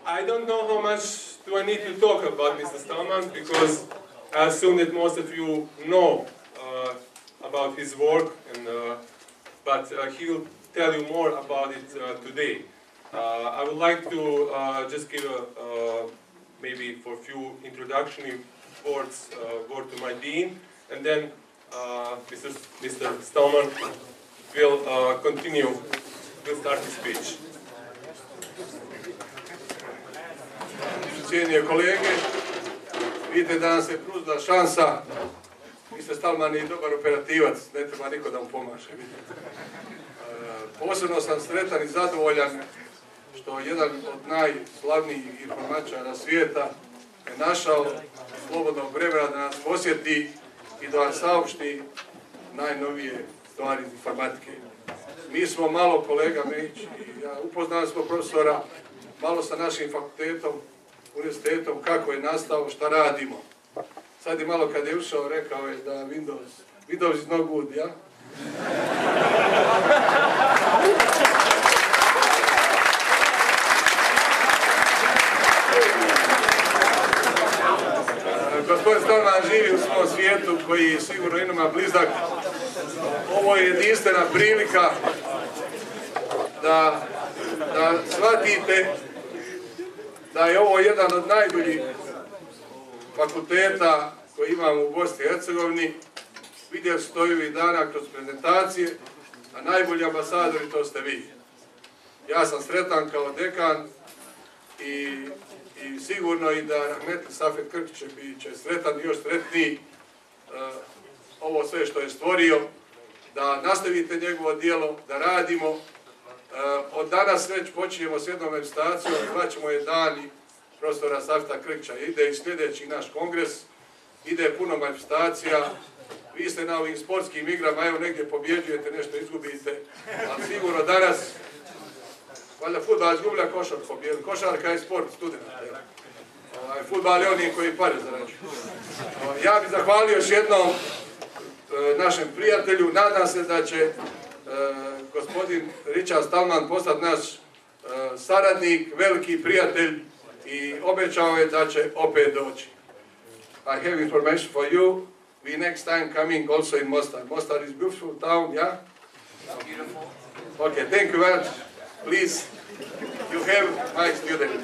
I don't know how much do I need to talk about Mr. Stallman, because I assume that most of you know about his work, and, but he will tell you more about it today. I would like to just give maybe for a few introductory words word to my dean, and then Mr. Stallman will continue, will start his speech. Cijenije kolege, vidite da nam se pružila šansa. Mr. Stallman je dobar operativac, ne treba niko da mu pomaže. Posebno sam sretan i zadovoljan što jedan od najslavnijih informatičara svijeta je našao slobodnog vremena da nas posjeti i da vam saopšti najnovije stvari iz informatike. Mi smo malo, kolega Mejić i ja, upoznali smo profesora malo sa našim fakultetom, univerzitetom, kako je nastao, šta radimo. Sad je malo kad je ušao, rekao je da Windows is no good, ja? Gospodin Stallman živi u svom svijetu koji sigurno ima blizak. Ovo je jedinstvena prilika da shvatite da je ovo jedan od najboljih fakulteta koji imamo u Bosni i Hercegovini. Vidjeli ste ovih dana kroz prezentacije, a najbolji ambasadori to ste vi. Ja sam sretan kao dekan i sigurno i da Rahmetli Safet Krkić će sretan i još sretniji ovo sve što je stvorio, da nastavite njegovo djelo, da radimo. Od danas već počinjemo s jednom manifestacijom, imaćemo je dani profesora Safeta Krkića. Ide i sljedeći naš kongres, ide puno manifestacija. Vi ste na ovim sportskim igrama, evo negdje pobjeđujete, nešto izgubite, ali sigurno danas, valjda fudbal izgublja, košarka pobjedi. Košarka je sport studenta. Fudbal je oni koji pare zarađuju. Ja bih zahvalio još jednom našem prijatelju. Nadam se da će gospodin Richard Stallman postati naš saradnik, veliki prijatelj i obećao je da će opet doći. I have information for you. We next time coming also in Mostar. Mostar is beautiful town, yeah? Beautiful. Okay, thank you very much. Please, you have my student.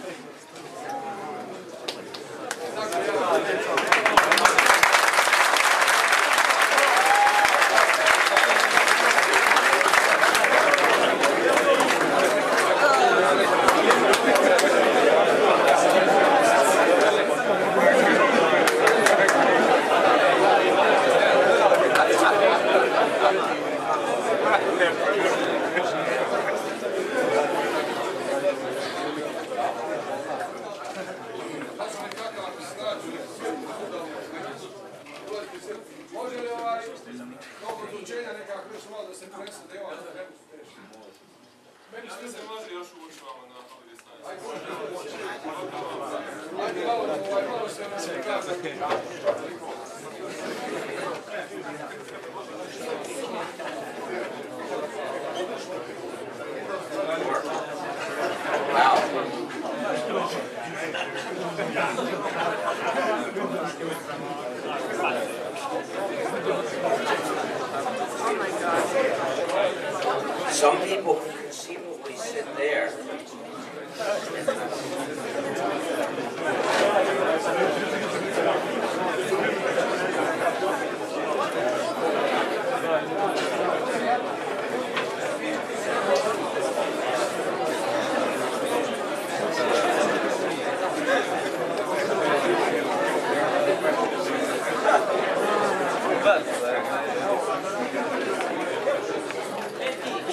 Some people can conceivably sit there.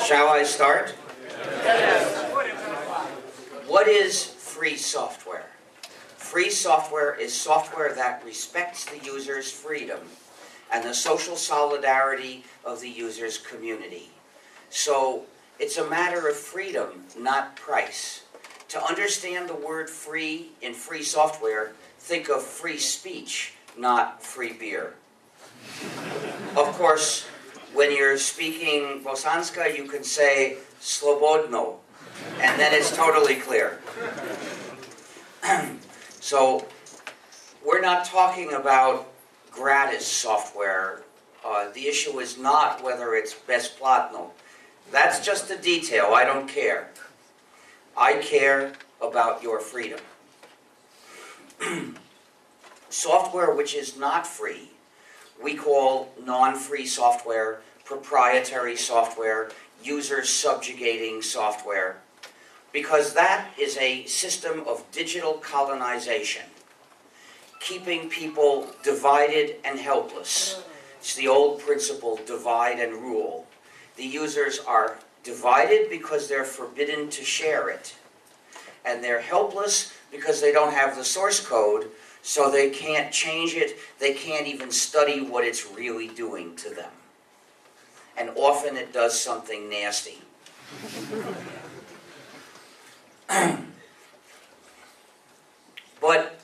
Shall I start? What is free software? Free software is software that respects the user's freedom and the social solidarity of the user's community. So it's a matter of freedom, not price. To understand the word free in free software, think of free speech, not free beer. Of course, when you're speaking Bosanska, you can say slobodno, and then it's totally clear. So we're not talking about gratis software. The issue is not whether it's bezplatno. That's just a detail. I don't care. I care about your freedom. Software which is not free, we call non-free software, proprietary software, user subjugating software, because that is a system of digital colonization, keeping people divided and helpless. It's the old principle, divide and rule. The users are divided because they're forbidden to share it. And they're helpless because they don't have the source code, so they can't change it. They can't even study what it's really doing to them. And often it does something nasty. But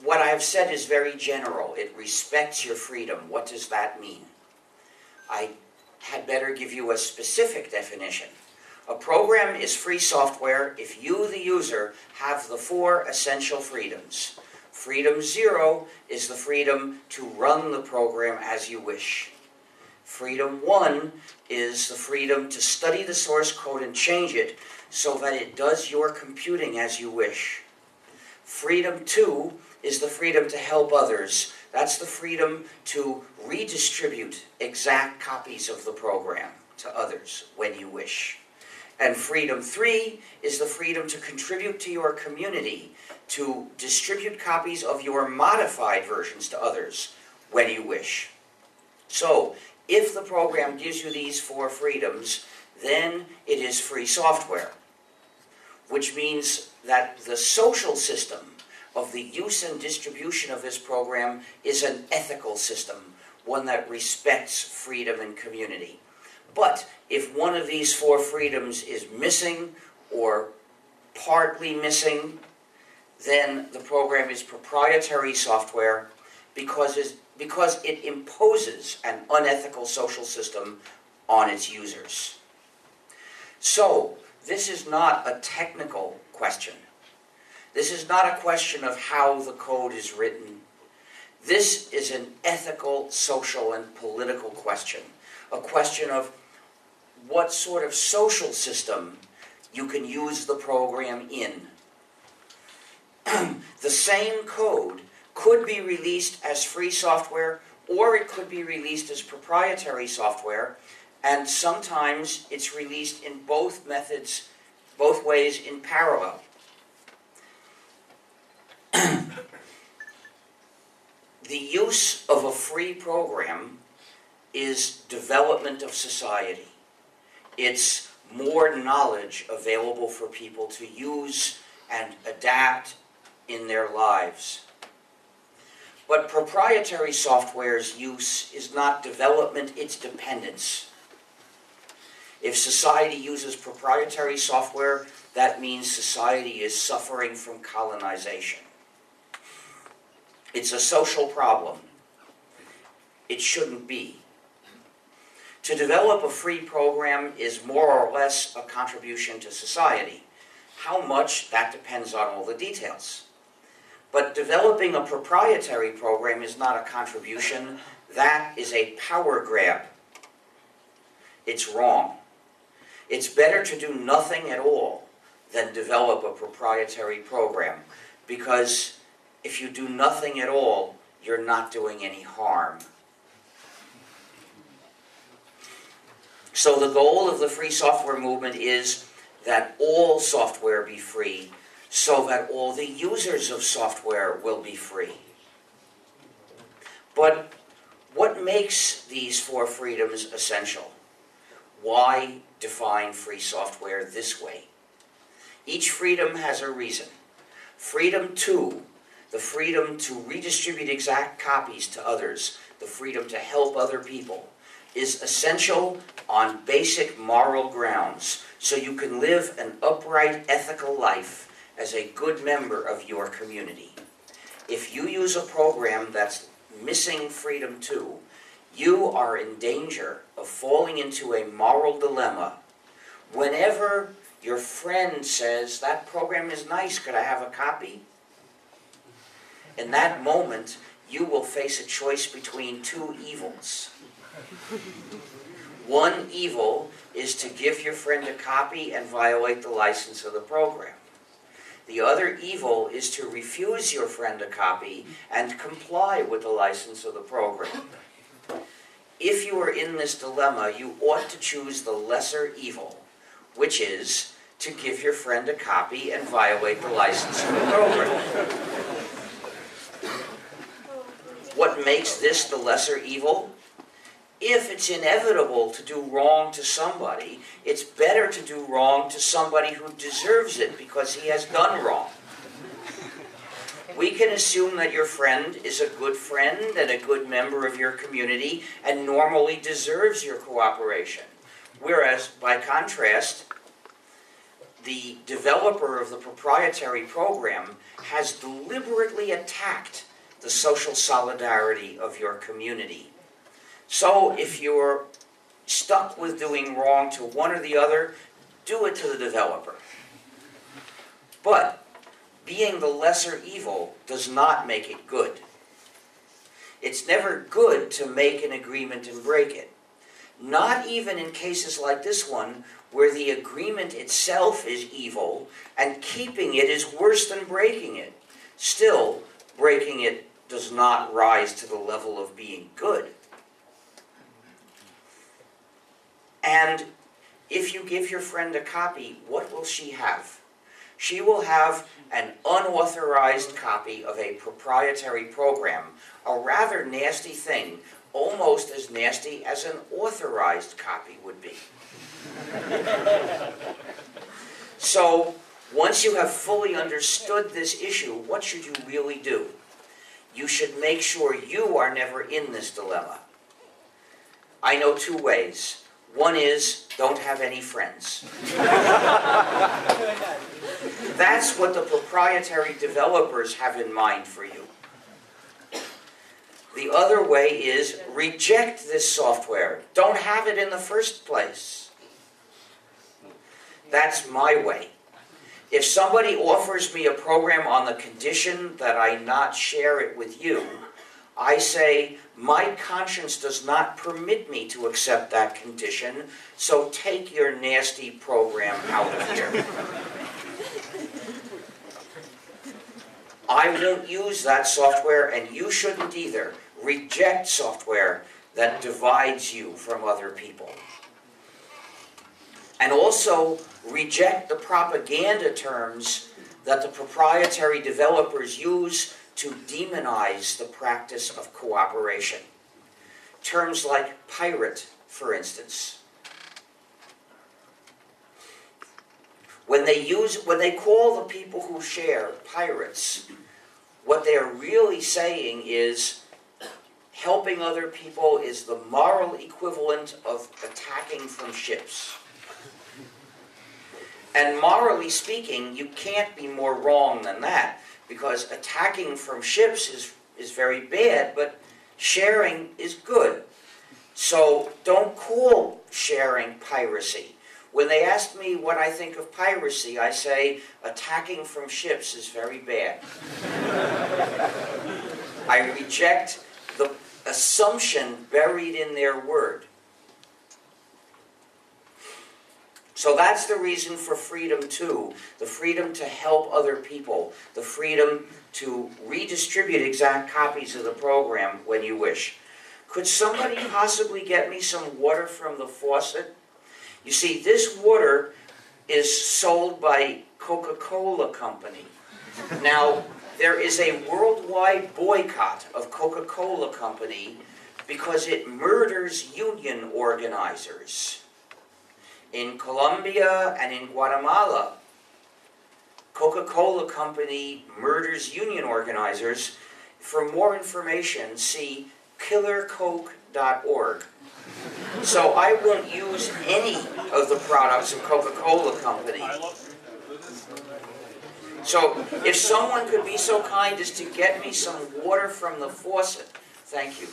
what I have said is very general. It respects your freedom. What does that mean? I had better give you a specific definition. A program is free software if you, the user, have the 4 essential freedoms. Freedom 0 is the freedom to run the program as you wish. Freedom 1 is the freedom to study the source code and change it so that it does your computing as you wish. Freedom 2 is the freedom to help others. That's the freedom to redistribute exact copies of the program to others when you wish. And freedom 3 is the freedom to contribute to your community, to distribute copies of your modified versions to others when you wish. So, if the program gives you these 4 freedoms, then it is free software, which means that the social system of the use and distribution of this program is an ethical system, one that respects freedom and community. But if one of these 4 freedoms is missing or partly missing, then the program is proprietary software because it imposes an unethical social system on its users. So, this is not a technical question. This is not a question of how the code is written. This is an ethical, social, and political question. A question of what sort of social system you can use the program in. The same code could be released as free software, or it could be released as proprietary software, and sometimes it's released in both methods, both ways in parallel. The use of a free program is development of society. It's more knowledge available for people to use and adapt in their lives. But proprietary software's use is not development, it's dependence. If society uses proprietary software, that means society is suffering from colonization. It's a social problem. It shouldn't be. To develop a free program is more or less a contribution to society. How much, that depends on all the details. But developing a proprietary program is not a contribution, that is a power grab. It's wrong. It's better to do nothing at all than develop a proprietary program, because if you do nothing at all, you're not doing any harm. So the goal of the free software movement is that all software be free, so that all the users of software will be free. But what makes these 4 freedoms essential? Why define free software this way? Each freedom has a reason. Freedom 2, the freedom to redistribute exact copies to others, the freedom to help other people, is essential on basic moral grounds, so you can live an upright, ethical life as a good member of your community. If you use a program that's missing freedom 2, you are in danger of falling into a moral dilemma. Whenever your friend says, "That program is nice, could I have a copy?" In that moment, you will face a choice between two evils. One evil is to give your friend a copy and violate the license of the program. The other evil is to refuse your friend a copy and comply with the license of the program. If you are in this dilemma, you ought to choose the lesser evil, which is to give your friend a copy and violate the license of the program. What makes this the lesser evil? If it's inevitable to do wrong to somebody, it's better to do wrong to somebody who deserves it because he has done wrong. We can assume that your friend is a good friend and a good member of your community and normally deserves your cooperation. Whereas, by contrast, the developer of the proprietary program has deliberately attacked the social solidarity of your community. So if you're stuck with doing wrong to one or the other, do it to the developer. But being the lesser evil does not make it good. It's never good to make an agreement and break it. Not even in cases like this one, where the agreement itself is evil, and keeping it is worse than breaking it. Still, breaking it does not rise to the level of being good. And if you give your friend a copy, what will she have? She will have an unauthorized copy of a proprietary program, a rather nasty thing, almost as nasty as an authorized copy would be. So, once you have fully understood this issue, what should you really do? You should make sure you are never in this dilemma. I know two ways. One is, don't have any friends. That's what the proprietary developers have in mind for you. The other way is, reject this software. Don't have it in the first place. That's my way. If somebody offers me a program on the condition that I not share it with you, I say, my conscience does not permit me to accept that condition, so take your nasty program out of here. I won't use that software, and you shouldn't either. Reject software that divides you from other people. And also, reject the propaganda terms that the proprietary developers use to demonize the practice of cooperation. Terms like pirate, for instance. When they call the people who share pirates, what they're really saying is helping other people is the moral equivalent of attacking from ships. And morally speaking, you can't be more wrong than that, because attacking from ships is very bad, but sharing is good. So don't call sharing piracy. When they ask me what I think of piracy, I say attacking from ships is very bad. I reject the assumption buried in their word. So that's the reason for freedom too, the freedom to help other people, the freedom to redistribute exact copies of the program when you wish. Could somebody possibly get me some water from the faucet? You see, this water is sold by Coca-Cola Company. Now, there is a worldwide boycott of Coca-Cola Company because it murders union organizers. In Colombia and in Guatemala, Coca-Cola Company murders union organizers. For more information, see killercoke.org. So I won't use any of the products of Coca-Cola Company. So if someone could be so kind as to get me some water from the faucet, thank you.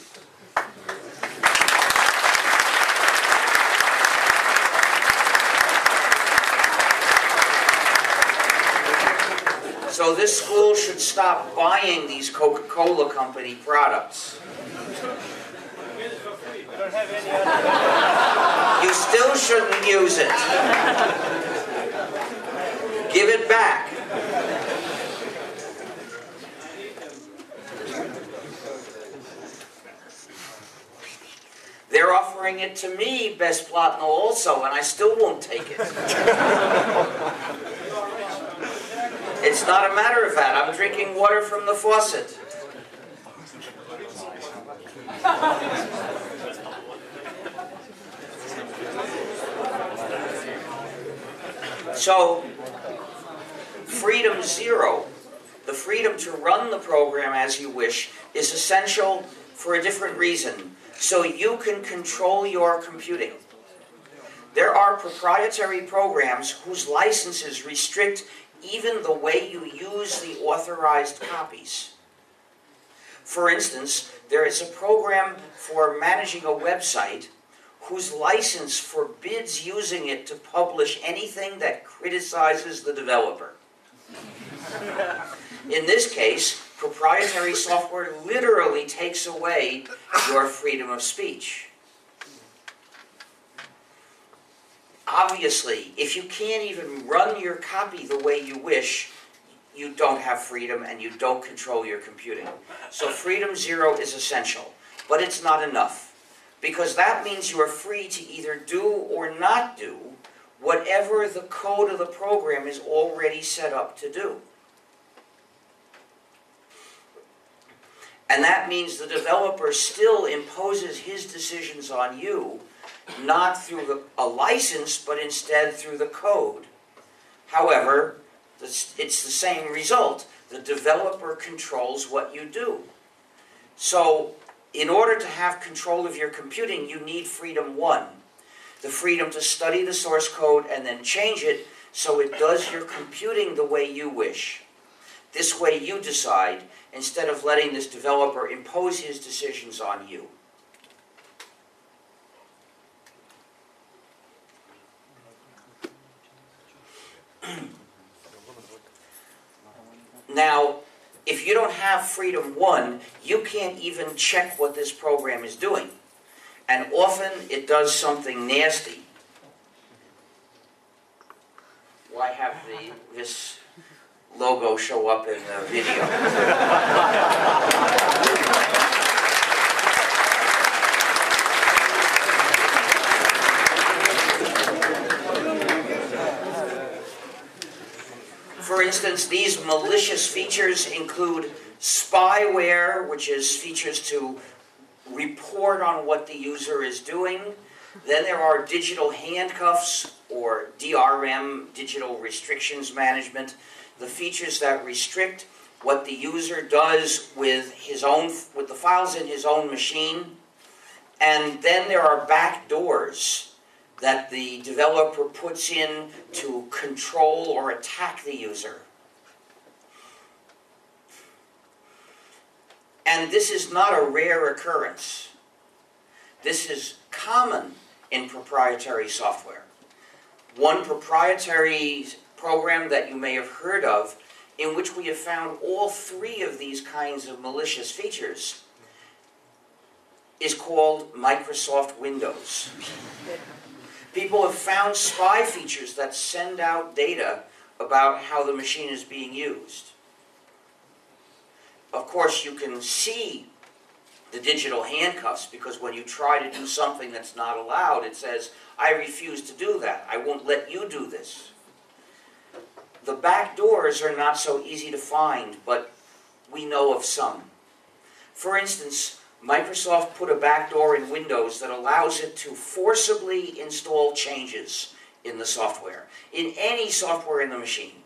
So So this school should stop buying these Coca-Cola company products. You still shouldn't use it. Give it back. They're offering it to me, Besplatno, also, and I still won't take it. It's not a matter of that. I'm drinking water from the faucet. So, freedom zero, the freedom to run the program as you wish, is essential for a different reason. So you can control your computing. There are proprietary programs whose licenses restrict even the way you use the authorized copies. For instance, there is a program for managing a website whose license forbids using it to publish anything that criticizes the developer. In this case, proprietary software literally takes away your freedom of speech. Obviously, if you can't even run your copy the way you wish, you don't have freedom and you don't control your computing. So freedom zero is essential, but it's not enough, because that means you are free to either do or not do whatever the code of the program is already set up to do. And that means the developer still imposes his decisions on you, not through a license, but instead through the code. However, it's the same result. The developer controls what you do. So, in order to have control of your computing, you need freedom one. The freedom to study the source code and then change it so it does your computing the way you wish. This way you decide, instead of letting this developer impose his decisions on you. Now, if you don't have freedom one, you can't even check what this program is doing. And often it does something nasty. Why have this logo show up in the video? For instance, these malicious features include spyware, which is features to report on what the user is doing. Then there are digital handcuffs, or DRM, digital restrictions management, the features that restrict what the user does with the files in his own machine. And then there are backdoors that the developer puts in to control or attack the user. And this is not a rare occurrence. This is common in proprietary software. One proprietary program that you may have heard of, in which we have found all three of these kinds of malicious features, is called Microsoft Windows. People have found spy features that send out data about how the machine is being used. Of course, you can see the digital handcuffs, because when you try to do something that's not allowed, it says, I refuse to do that. I won't let you do this. The back doors are not so easy to find, but we know of some. For instance, Microsoft put a backdoor in Windows that allows it to forcibly install changes in the software. In any software in the machine,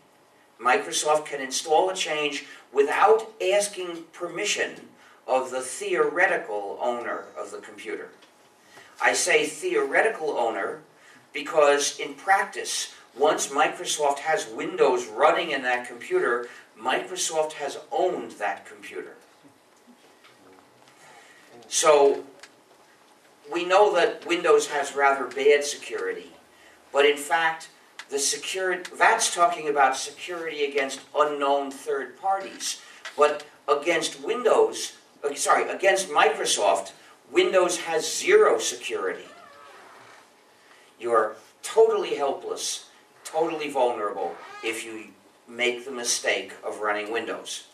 Microsoft can install a change without asking permission of the theoretical owner of the computer. I say theoretical owner because in practice, once Microsoft has Windows running in that computer, Microsoft has owned that computer. So, we know that Windows has rather bad security, but in fact, That's talking about security against unknown third parties. But against against Microsoft, Windows has zero security. You're totally helpless, totally vulnerable if you make the mistake of running Windows.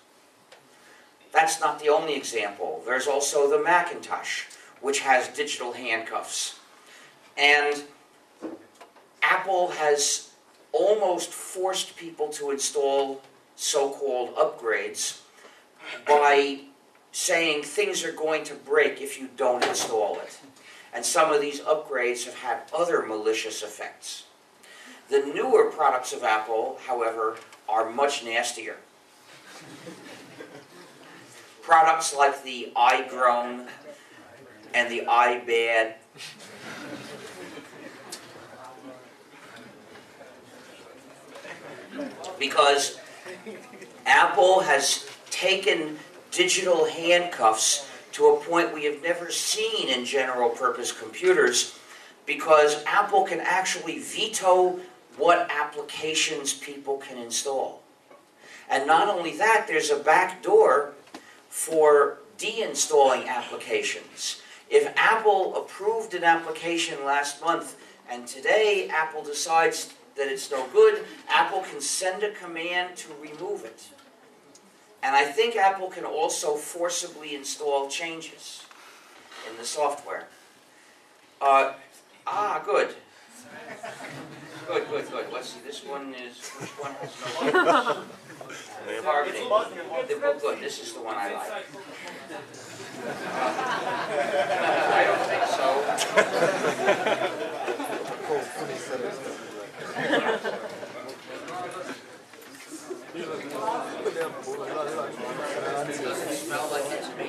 That's not the only example. There's also the Macintosh, which has digital handcuffs. And Apple has almost forced people to install so-called upgrades by saying things are going to break if you don't install it. And some of these upgrades have had other malicious effects. The newer products of Apple, however, are much nastier. Products like the iGrown and the iBad because Apple has taken digital handcuffs to a point we have never seen in general purpose computers, because Apple can actually veto what applications people can install. And not only that, there's a back door for deinstalling applications. If Apple approved an application last month and today Apple decides that it's no good, Apple can send a command to remove it. And I think Apple can also forcibly install changes in the software. Good. Good. Let's see, this one is, which one has no targeting? Good, this is the one I like. I don't think so. It doesn't smell like it to me.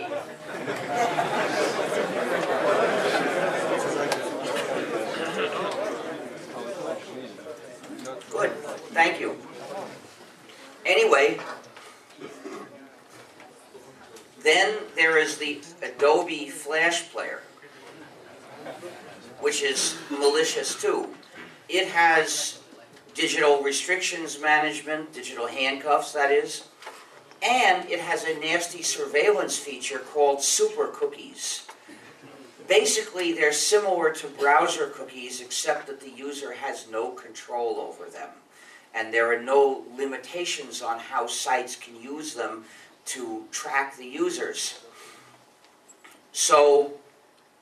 Good, thank you. Anyway, then there is the Adobe Flash Player, which is malicious too. It has digital restrictions management, digital handcuffs, that is, and it has a nasty surveillance feature called super cookies. Basically, they're similar to browser cookies, except that the user has no control over them. And there are no limitations on how sites can use them to track the users. So,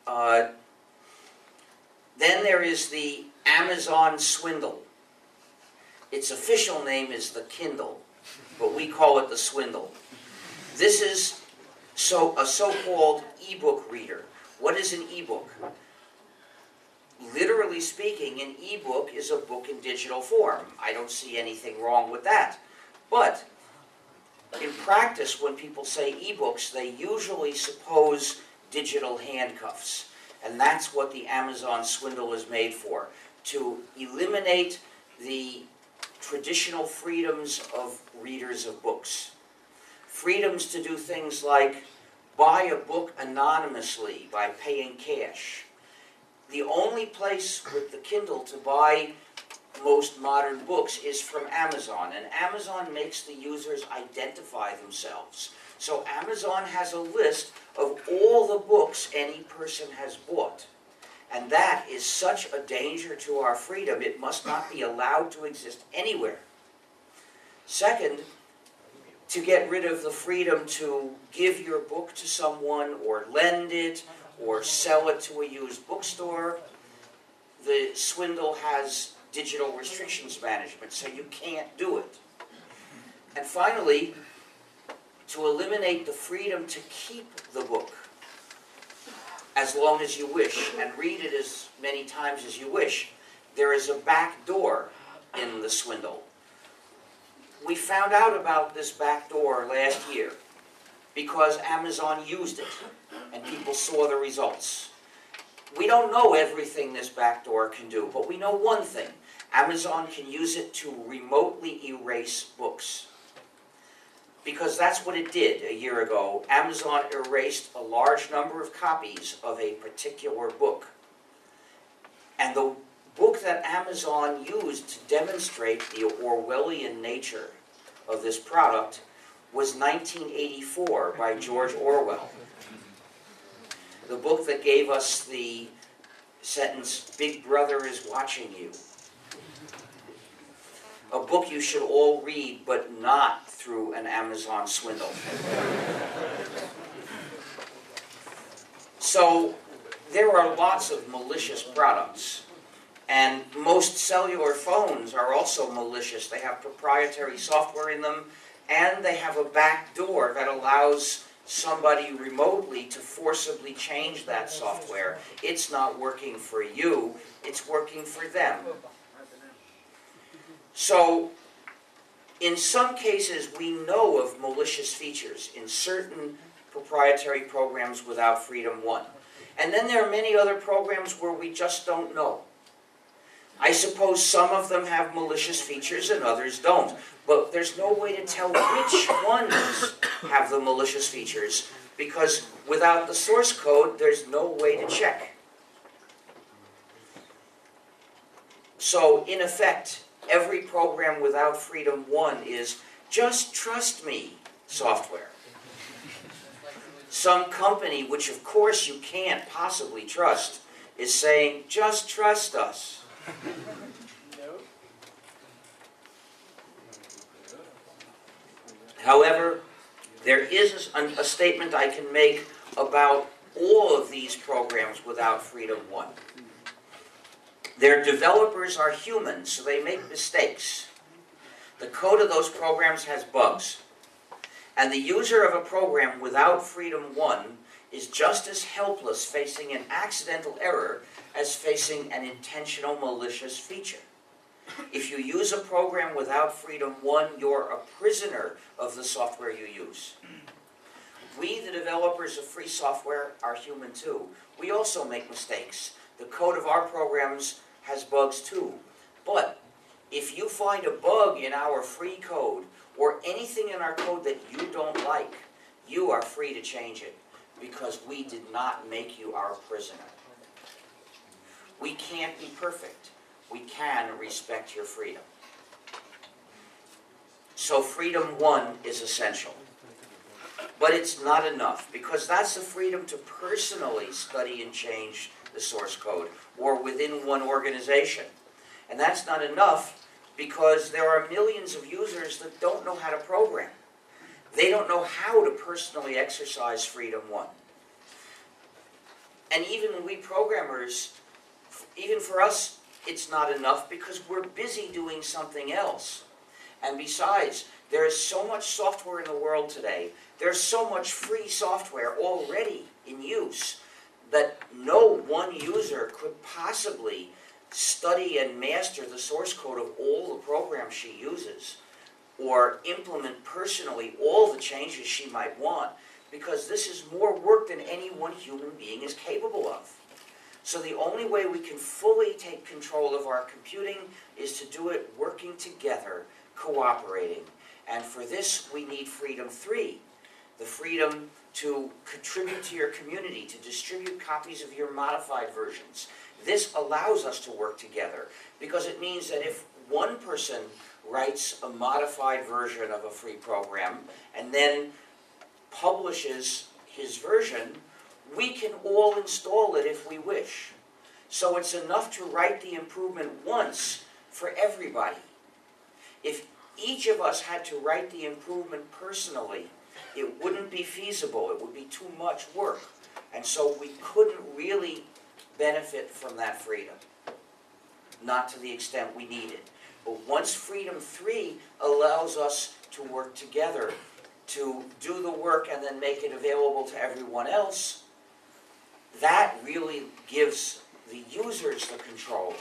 then there is the Amazon swindle. Its official name is the Kindle, but we call it the swindle. This is a so-called e-book reader. What is an e-book? Literally speaking, an e-book is a book in digital form. I don't see anything wrong with that. But in practice, when people say e-books, they usually suppose digital handcuffs. And that's what the Amazon swindle is made for, to eliminate the traditional freedoms of readers of books. Freedoms to do things like buy a book anonymously by paying cash. The only place with the Kindle to buy most modern books is from Amazon, and Amazon makes the users identify themselves. So Amazon has a list of all the books any person has bought. And that is such a danger to our freedom, it must not be allowed to exist anywhere. Second, to get rid of the freedom to give your book to someone or lend it or sell it to a used bookstore, the swindle has digital restrictions management, so you can't do it. And finally, to eliminate the freedom to keep the book as long as you wish and read it as many times as you wish, there is a back door in the swindle. We found out about this back door last year because Amazon used it and people saw the results. We don't know everything this back door can do, but we know one thing. Amazon can use it to remotely erase books. Because that's what it did a year ago. Amazon erased a large number of copies of a particular book. And the book chart that Amazon used to demonstrate the Orwellian nature of this product was 1984 by George Orwell. The book that gave us the sentence, "Big Brother is watching you." A book you should all read, but not through an Amazon swindle. So, there are lots of malicious products. And most cellular phones are also malicious. They have proprietary software in them, and they have a back door that allows somebody remotely to forcibly change that software. It's not working for you, it's working for them. So, in some cases, we know of malicious features in certain proprietary programs without Freedom 1. And then there are many other programs where we just don't know. I suppose some of them have malicious features and others don't. But there's no way to tell which ones have the malicious features, because without the source code, there's no way to check. So, in effect, every program without Freedom 1 is just trust me software. Some company, which of course you can't possibly trust, is saying, just trust us. However, there is a statement I can make about all of these programs without Freedom 1. Their developers are human, so they make mistakes. The code of those programs has bugs. And the user of a program without Freedom 1 is just as helpless facing an accidental error as facing an intentional malicious feature. If you use a program without Freedom 1, you're a prisoner of the software you use. We, the developers of free software, are human too. We also make mistakes. The code of our programs has bugs too. But if you find a bug in our free code, or anything in our code that you don't like, you are free to change it, because we did not make you our prisoner. We can't be perfect. We can respect your freedom. So Freedom 1 is essential. But it's not enough, because that's the freedom to personally study and change the source code, or within one organization. And that's not enough, because there are millions of users that don't know how to program. They don't know how to personally exercise Freedom 1. And even we programmers, even for us, it's not enough because we're busy doing something else. And besides, there is so much software in the world today, there's so much free software already in use, that no one user could possibly study and master the source code of all the programs she uses, or implement personally all the changes she might want, because this is more work than any one human being is capable of. So the only way we can fully take control of our computing is to do it working together, cooperating. And for this we need Freedom 3, the freedom to contribute to your community, to distribute copies of your modified versions. This allows us to work together, because it means that if one person writes a modified version of a free program and then publishes his version, we can all install it if we wish. So it's enough to write the improvement once for everybody. If each of us had to write the improvement personally, it wouldn't be feasible. It would be too much work. And so we couldn't really benefit from that freedom. Not to the extent we need it. But once Freedom 3 allows us to work together, to do the work and then make it available to everyone else, that really gives the users the control.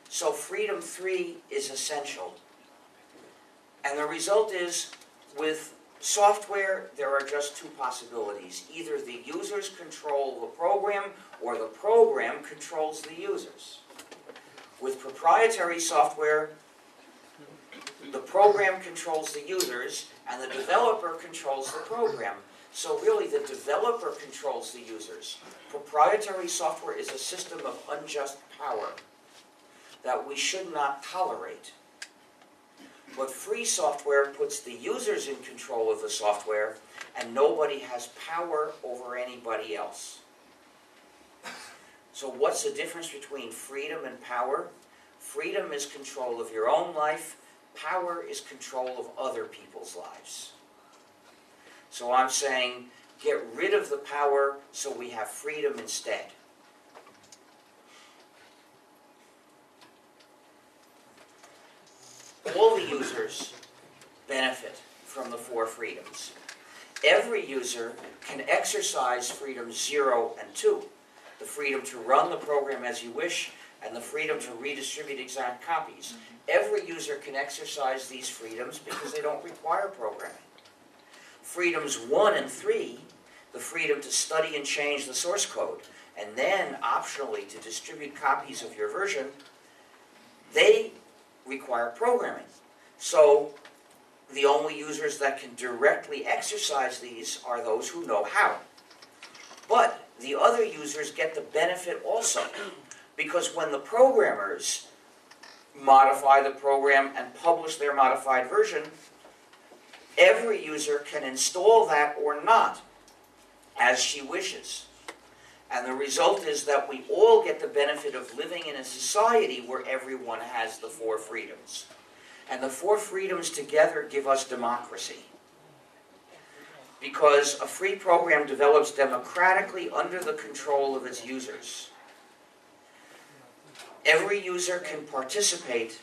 So Freedom 3 is essential. And the result is, with software, there are just two possibilities. Either the users control the program, or the program controls the users. With proprietary software, the program controls the users, and the developer controls the program. So really the developer controls the users. Proprietary software is a system of unjust power that we should not tolerate. But free software puts the users in control of the software, and nobody has power over anybody else. So what's the difference between freedom and power? Freedom is control of your own life. Power is control of other people's lives. So I'm saying, get rid of the power so we have freedom instead. All the users benefit from the 4 freedoms. Every user can exercise freedoms 0 and 2. The freedom to run the program as you wish, and the freedom to redistribute exact copies. Every user can exercise these freedoms because they don't require programming. Freedoms 1 and 3, the freedom to study and change the source code, and then optionally to distribute copies of your version, they require programming. So the only users that can directly exercise these are those who know how. But the other users get the benefit also, because when the programmers modify the program and publish their modified version, every user can install that or not, as she wishes. And the result is that we all get the benefit of living in a society where everyone has the 4 freedoms. And the 4 freedoms together give us democracy. Because a free program develops democratically under the control of its users. Every user can participate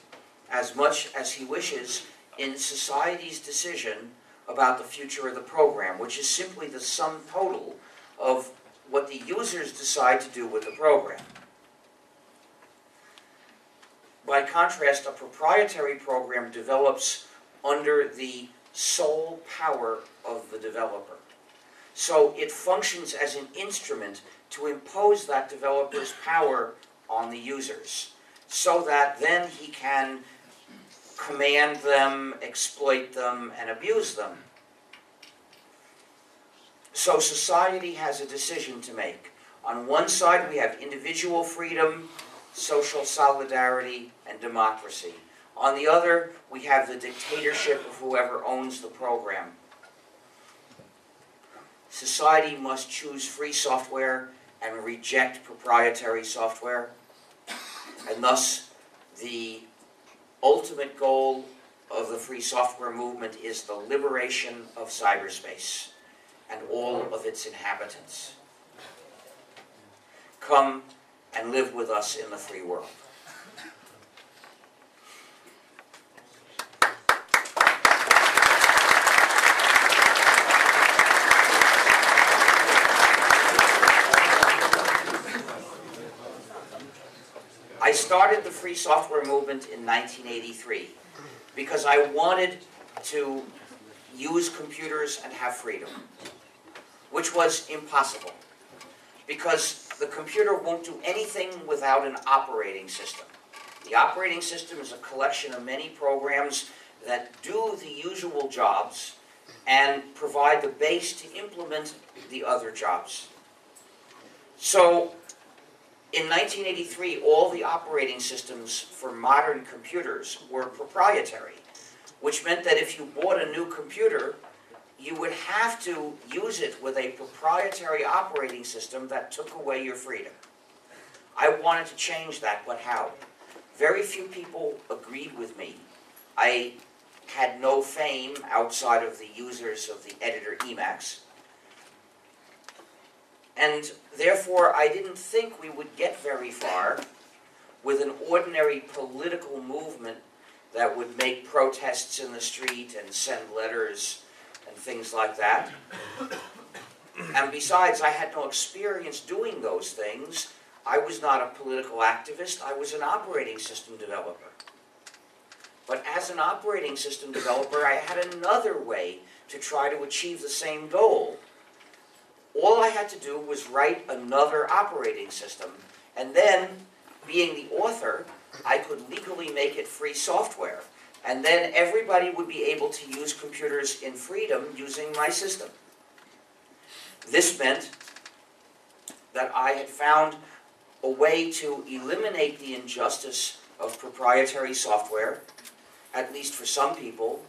as much as he wishes in society's decision about the future of the program, which is simply the sum total of what the users decide to do with the program. By contrast, a proprietary program develops under the sole power of the developer. So it functions as an instrument to impose that developer's power on the users, so that then he can command them, exploit them, and abuse them. So society has a decision to make. On one side we have individual freedom, social solidarity, and democracy. On the other, we have the dictatorship of whoever owns the program. Society must choose free software and reject proprietary software. And thus, the ultimate goal of the free software movement is the liberation of cyberspace and all of its inhabitants. Come and live with us in the free world. I started the free software movement in 1983 because I wanted to use computers and have freedom, which was impossible because the computer won't do anything without an operating system. The operating system is a collection of many programs that do the usual jobs and provide the base to implement the other jobs. So, in 1983, all the operating systems for modern computers were proprietary, which meant that if you bought a new computer, you would have to use it with a proprietary operating system that took away your freedom. I wanted to change that, but how? Very few people agreed with me. I had no fame outside of the users of the editor Emacs. And therefore, I didn't think we would get very far with an ordinary political movement that would make protests in the street and send letters and things like that. And besides, I had no experience doing those things. I was not a political activist. I was an operating system developer. But as an operating system developer, I had another way to try to achieve the same goal. All I had to do was write another operating system, and then, being the author, I could legally make it free software, and then everybody would be able to use computers in freedom using my system. This meant that I had found a way to eliminate the injustice of proprietary software, at least for some people,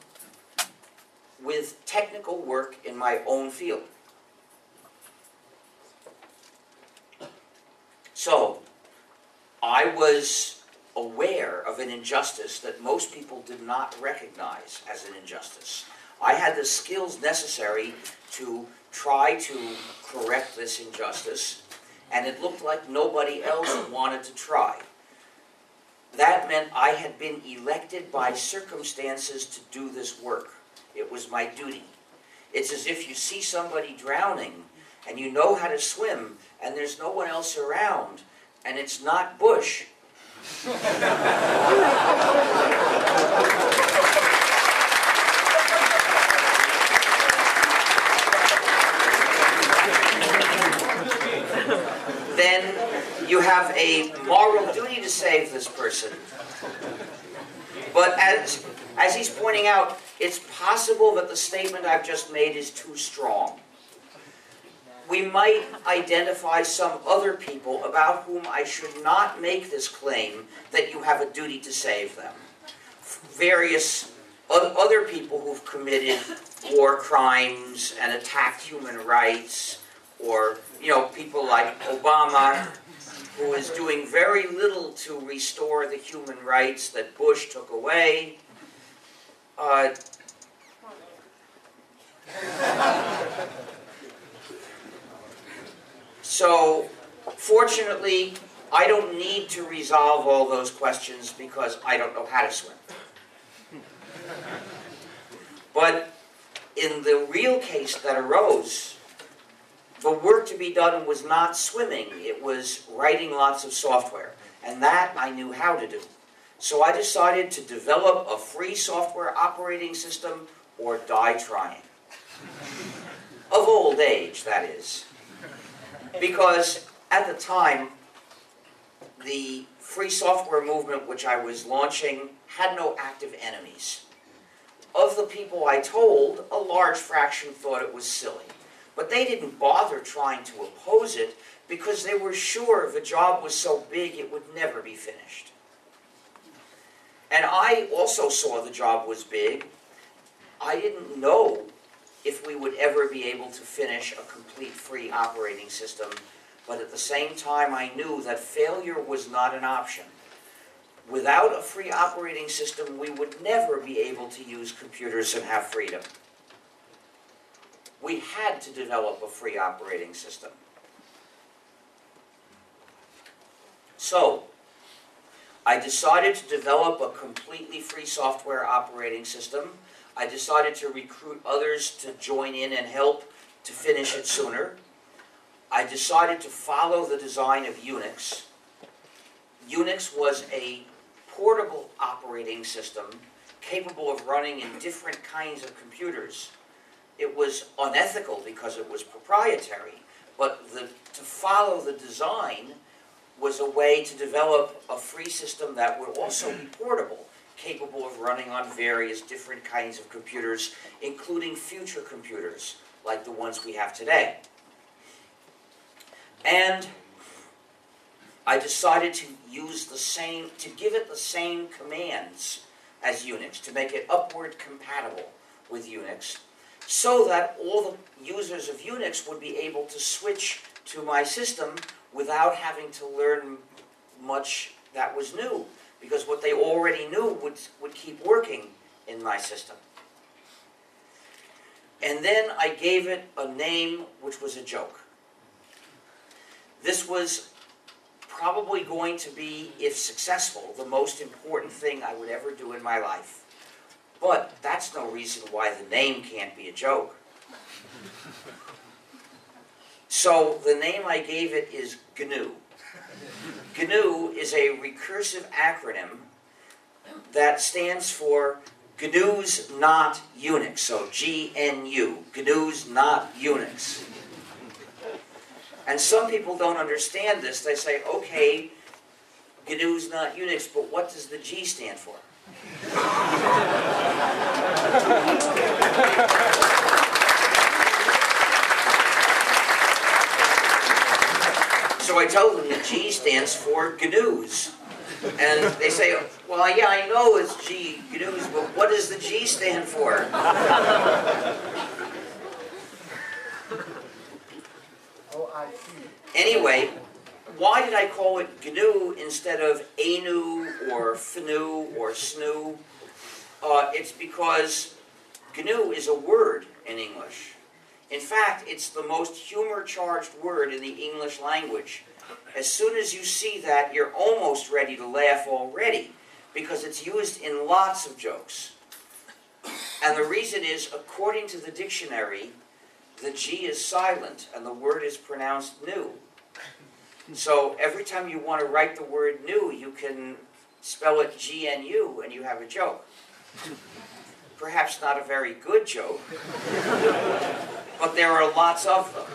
with technical work in my own field. So, I was aware of an injustice that most people did not recognize as an injustice. I had the skills necessary to try to correct this injustice, and it looked like nobody else wanted to try. That meant I had been elected by circumstances to do this work. It was my duty. It's as if you see somebody drowning, and you know how to swim, and there's no one else around, and it's not Bush. Then you have a moral duty to save this person. But as he's pointing out, it's possible that the statement I've just made is too strong. We might identify some other people about whom I should not make this claim that you have a duty to save them. Various other people who've committed war crimes and attacked human rights, or, people like Obama, who is doing very little to restore the human rights that Bush took away. So, fortunately, I don't need to resolve all those questions because I don't know how to swim. But in the real case that arose, the work to be done was not swimming, it was writing lots of software. And that I knew how to do. So I decided to develop a free software operating system or die trying. Of old age, that is. Because at the time, the free software movement which I was launching had no active enemies. Of the people I told, a large fraction thought it was silly. But they didn't bother trying to oppose it because they were sure the job was so big it would never be finished. And I also saw the job was big. I didn't know if we would ever be able to finish a complete free operating system, but at the same time I knew that failure was not an option. Without a free operating system, we would never be able to use computers and have freedom. We had to develop a free operating system. So, I decided to develop a completely free software operating system. I decided to recruit others to join in and help to finish it sooner. I decided to follow the design of Unix. Unix was a portable operating system capable of running in different kinds of computers. It was unethical because it was proprietary, but to follow the design was a way to develop a free system that would also be portable, capable of running on various different kinds of computers, including future computers, like the ones we have today. And I decided to give it the same commands as Unix, to make it upward compatible with Unix, so that all the users of Unix would be able to switch to my system without having to learn much that was new, because what they already knew would keep working in my system. And then I gave it a name which was a joke. This was probably going to be, if successful, the most important thing I would ever do in my life. But that's no reason why the name can't be a joke. So the name I gave it is GNU. GNU is a recursive acronym that stands for GNU's Not Unix, so GNU, GNU's Not Unix. And some people don't understand this. They say, okay, GNU's not Unix, but what does the G stand for? So I told them the G stands for GNUs. And they say, well, yeah, I know it's G, GNUs, but what does the G stand for? Anyway, why did I call it GNU instead of ANU or FNU or SNU? It's because GNU is a word in English. In fact, it's the most humor-charged word in the English language. As soon as you see that, you're almost ready to laugh already, because it's used in lots of jokes. And the reason is, according to the dictionary, the G is silent and the word is pronounced new. So every time you want to write the word new, you can spell it G-N-U and you have a joke. Perhaps not a very good joke, but there are lots of them.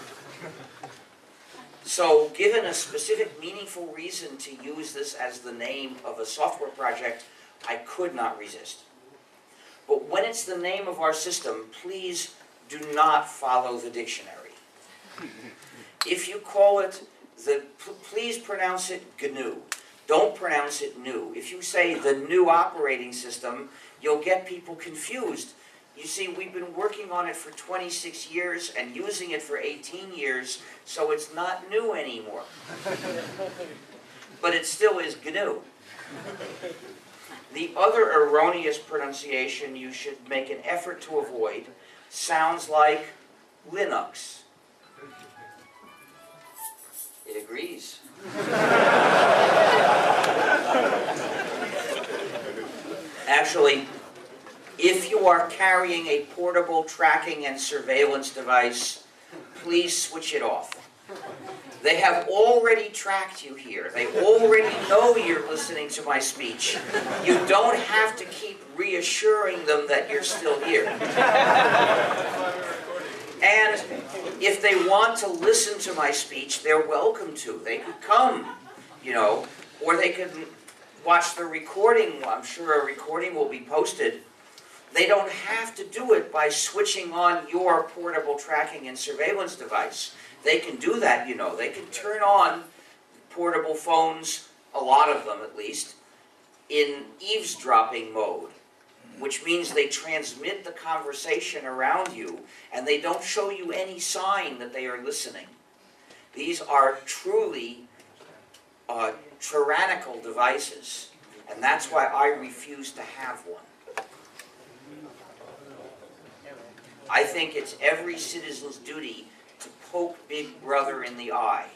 So given a specific meaningful reason to use this as the name of a software project, I could not resist. But when it's the name of our system, please do not follow the dictionary. If you call it please pronounce it GNU. Don't pronounce it new. If you say the new operating system, you'll get people confused. You see, we've been working on it for 26 years and using it for 18 years, so it's not new anymore. But it still is GNU. The other erroneous pronunciation you should make an effort to avoid sounds like Linux. It agrees. Actually, if you are carrying a portable tracking and surveillance device, please switch it off. They have already tracked you here. They already know you're listening to my speech. You don't have to keep reassuring them that you're still here. And if they want to listen to my speech, they're welcome to. They could come, you know, or they could watch the recording. I'm sure a recording will be posted. They don't have to do it by switching on your portable tracking and surveillance device. They can do that, you know. They can turn on portable phones, a lot of them at least, in eavesdropping mode, which means they transmit the conversation around you and they don't show you any sign that they are listening. These are truly tyrannical devices, and that's why I refuse to have one. I think it's every citizen's duty to poke Big Brother in the eye.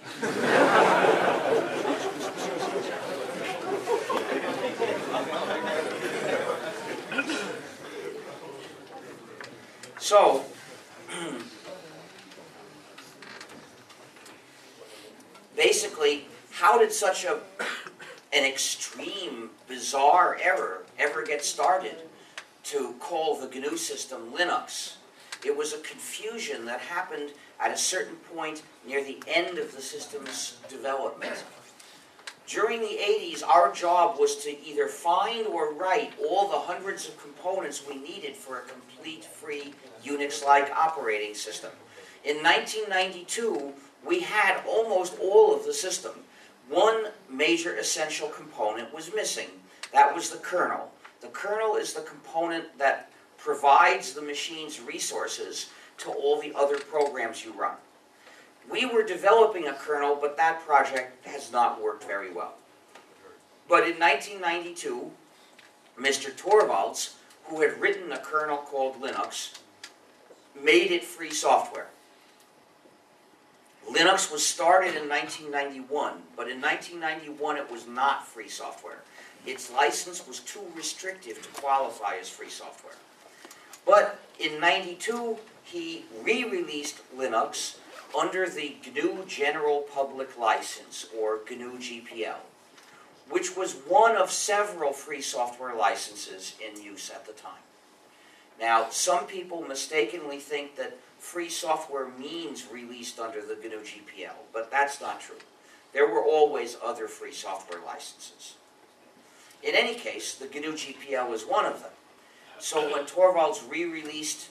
So, basically, how did such an extreme, bizarre error ever get started to call the GNU system Linux? It was a confusion that happened at a certain point near the end of the system's development. During the 80s, our job was to either find or write all the hundreds of components we needed for a complete, free, Unix-like operating system. In 1992, we had almost all of the system. One major essential component was missing. That was the kernel. The kernel is the component that provides the machine's resources to all the other programs you run. We were developing a kernel, but that project has not worked very well. But in 1992, Mr. Torvalds, who had written a kernel called Linux, made it free software. Linux was started in 1991, but in 1991 it was not free software. Its license was too restrictive to qualify as free software. But in '92, he re-released Linux under the GNU General Public License, or GNU GPL, which was one of several free software licenses in use at the time. Now, some people mistakenly think that free software means released under the GNU GPL, but that's not true. There were always other free software licenses. In any case, the GNU GPL was one of them. So when Torvalds re-released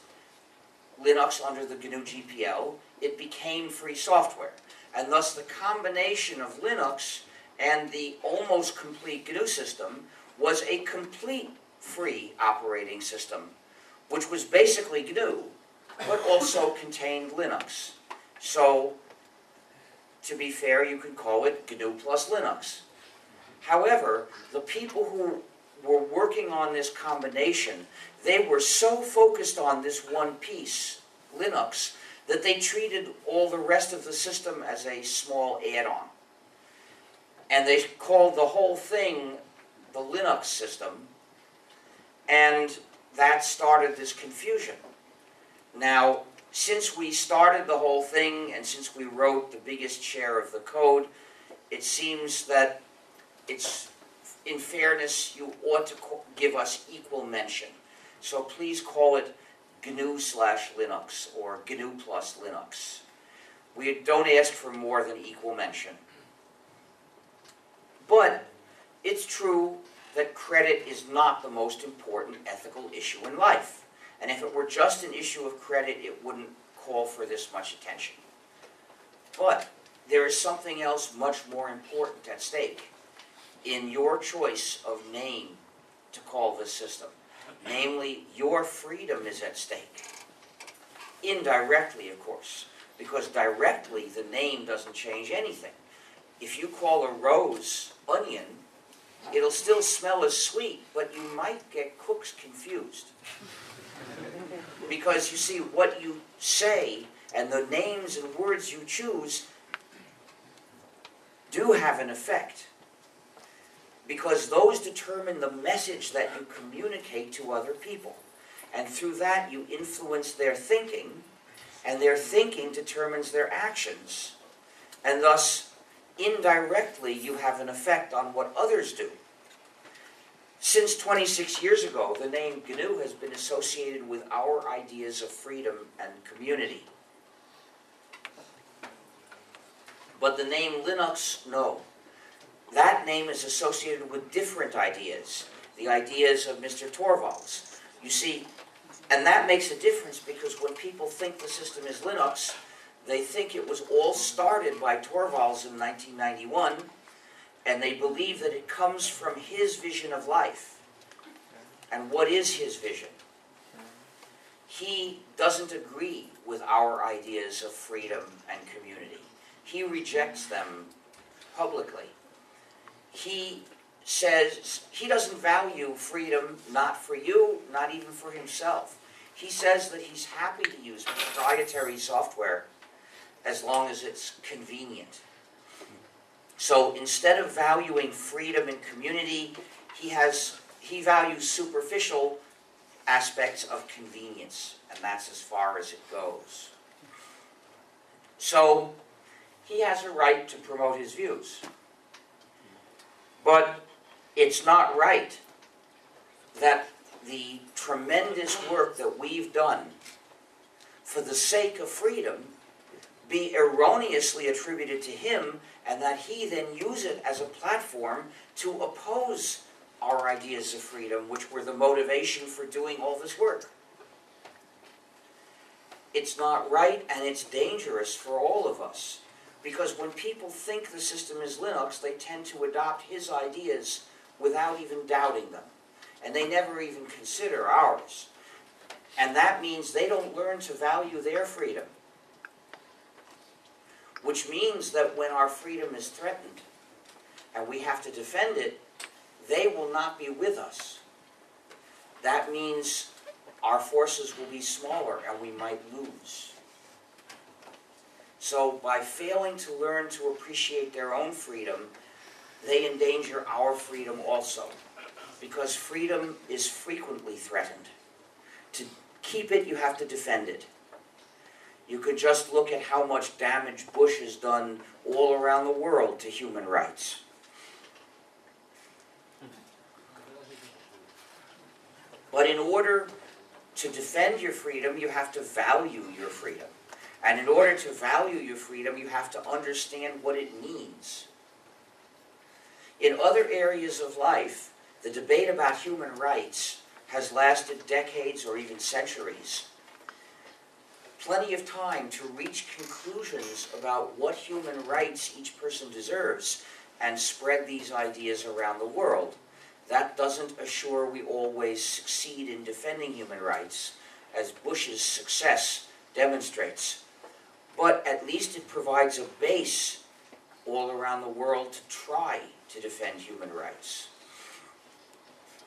Linux under the GNU GPL, it became free software. and thus the combination of Linux and the almost complete GNU system was a complete free operating system, which was basically GNU, but also contained Linux. So, to be fair, you could call it GNU plus Linux. However, the people who were working on this combination, they were so focused on this one piece, Linux, that they treated all the rest of the system as a small add-on. And they called the whole thing the Linux system, and that started this confusion. Now, since we started the whole thing, and since we wrote the biggest share of the code, it seems that it's, in fairness, you ought to give us equal mention. So please call it GNU/Linux or GNU plus Linux. We don't ask for more than equal mention. But it's true that credit is not the most important ethical issue in life. And if it were just an issue of credit, it wouldn't call for this much attention. But there is something else much more important at stake in your choice of name to call this system. Namely, your freedom is at stake. Indirectly, of course, because directly the name doesn't change anything. If you call a rose onion, it'll still smell as sweet, but you might get cooks confused. Because you see, what you say and the names and words you choose do have an effect. Because those determine the message that you communicate to other people. And through that you influence their thinking, and their thinking determines their actions. And thus, indirectly, you have an effect on what others do. Since 26 years ago, the name GNU has been associated with our ideas of freedom and community. But the name Linux, no. That name is associated with different ideas, the ideas of Mr. Torvalds. You see, and that makes a difference because when people think the system is Linux, they think it was all started by Torvalds in 1991, and they believe that it comes from his vision of life. And what is his vision? He doesn't agree with our ideas of freedom and community. He rejects them publicly. He says he doesn't value freedom, not for you, not even for himself. He says that he's happy to use proprietary software as long as it's convenient. So instead of valuing freedom and community, he values superficial aspects of convenience, and that's as far as it goes. So he has a right to promote his views. But it's not right that the tremendous work that we've done for the sake of freedom be erroneously attributed to him, and that he then use it as a platform to oppose our ideas of freedom, which were the motivation for doing all this work. It's not right, and it's dangerous for all of us. Because when people think the system is Linux, they tend to adopt his ideas without even doubting them. And they never even consider ours. And that means they don't learn to value their freedom. Which means that when our freedom is threatened, and we have to defend it, they will not be with us. That means our forces will be smaller, and we might lose. So by failing to learn to appreciate their own freedom, they endanger our freedom also. Because freedom is frequently threatened. To keep it, you have to defend it. You could just look at how much damage Bush has done all around the world to human rights. But in order to defend your freedom, you have to value your freedom. And in order to value your freedom, you have to understand what it means. In other areas of life, the debate about human rights has lasted decades or even centuries. plenty of time to reach conclusions about what human rights each person deserves and spread these ideas around the world. That doesn't assure we always succeed in defending human rights, as Bush's success demonstrates, but at least it provides a base all around the world to try to defend human rights.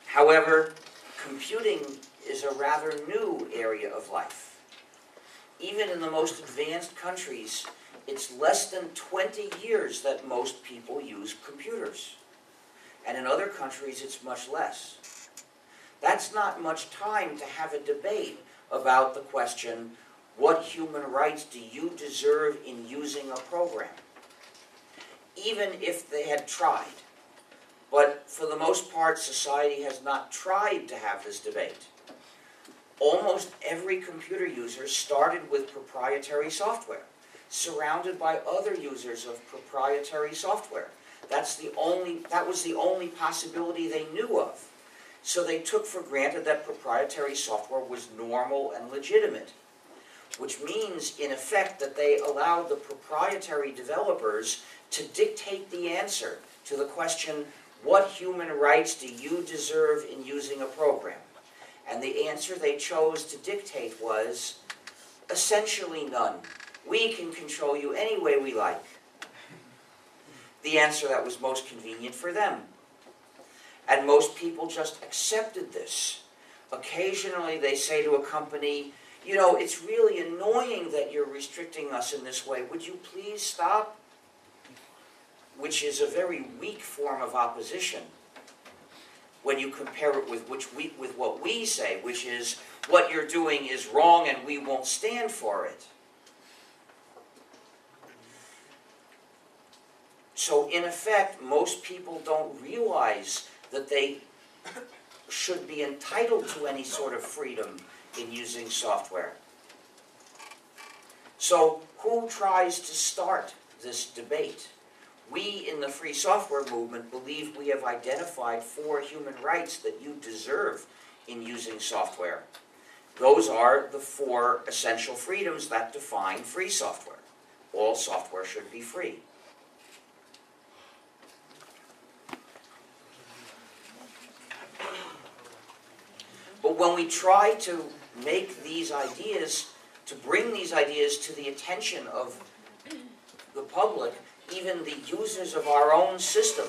However, computing is a rather new area of life. Even in the most advanced countries, it's less than 20 years that most people use computers. And in other countries, it's much less. That's not much time to have a debate about the question, what human rights do you deserve in using a program? Even if they had tried. But for the most part, society has not tried to have this debate. Almost every computer user started with proprietary software, surrounded by other users of proprietary software. That was the only possibility they knew of. So they took for granted that proprietary software was normal and legitimate, which means, in effect, that they allowed the proprietary developers to dictate the answer to the question, what human rights do you deserve in using a program? And the answer they chose to dictate was, essentially none. We can control you any way we like. The answer that was most convenient for them. And most people just accepted this. Occasionally they say to a company, you know, it's really annoying that you're restricting us in this way. Would you please stop? Which is a very weak form of opposition when you compare it with what we say, which is, what you're doing is wrong and we won't stand for it. So in effect, most people don't realize that they should be entitled to any sort of freedom in using software. So who tries to start this debate? We in the free software movement believe we have identified 4 human rights that you deserve in using software. Those are the 4 essential freedoms that define free software. All software should be free. But when we try to make these ideas, to bring these ideas to the attention of the public, even the users of our own system,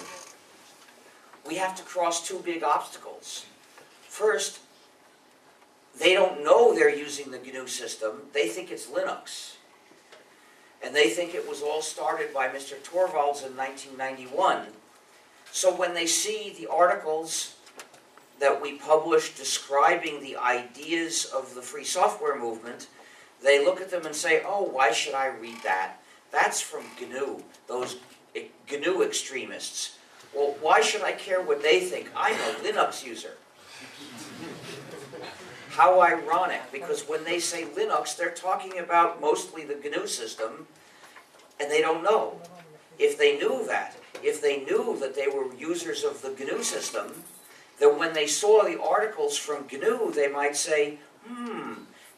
we have to cross 2 big obstacles. First, they don't know they're using the GNU system. They think it's Linux. And they think it was all started by Mr. Torvalds in 1991. So when they see the articles that we publish describing the ideas of the free software movement, they look at them and say, oh, why should I read that? That's from GNU, those GNU extremists. Well, why should I care what they think? I'm a Linux user. How ironic, because when they say Linux, they're talking about mostly the GNU system, and they don't know. If they knew that, if they knew that they were users of the GNU system, then when they saw the articles from GNU, they might say,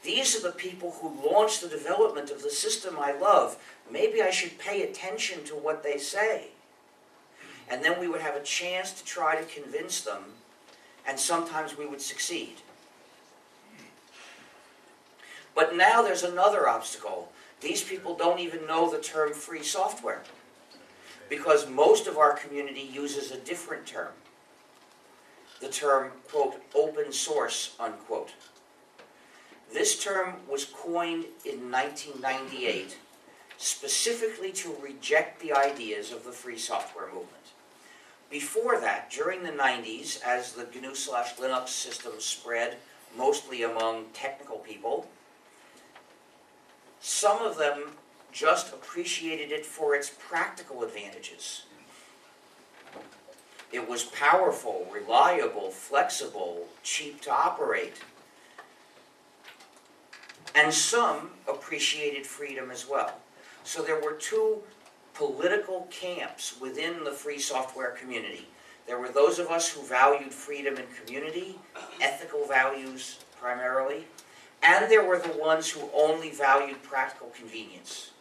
these are the people who launched the development of the system I love. Maybe I should pay attention to what they say. And then we would have a chance to try to convince them, and sometimes we would succeed. But now there's another obstacle. These people don't even know the term free software, because most of our community uses a different term. The term, quote, open source, unquote. This term was coined in 1998 specifically to reject the ideas of the free software movement. Before that, during the 90s, as the GNU/Linux system spread, mostly among technical people, some of them just appreciated it for its practical advantages. It was powerful, reliable, flexible, cheap to operate. And some appreciated freedom as well. So there were 2 political camps within the free software community. There were those of us who valued freedom and community, ethical values primarily, and there were the ones who only valued practical convenience.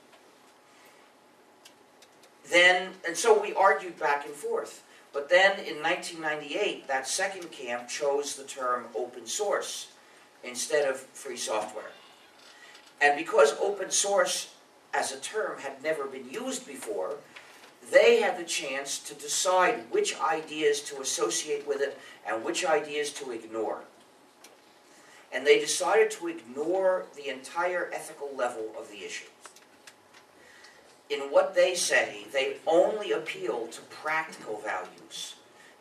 And so we argued back and forth. But then in 1998, that second camp chose the term open source instead of free software. And because open source as a term had never been used before, they had the chance to decide which ideas to associate with it and which ideas to ignore. And they decided to ignore the entire ethical level of the issue. In what they say, they only appeal to practical values.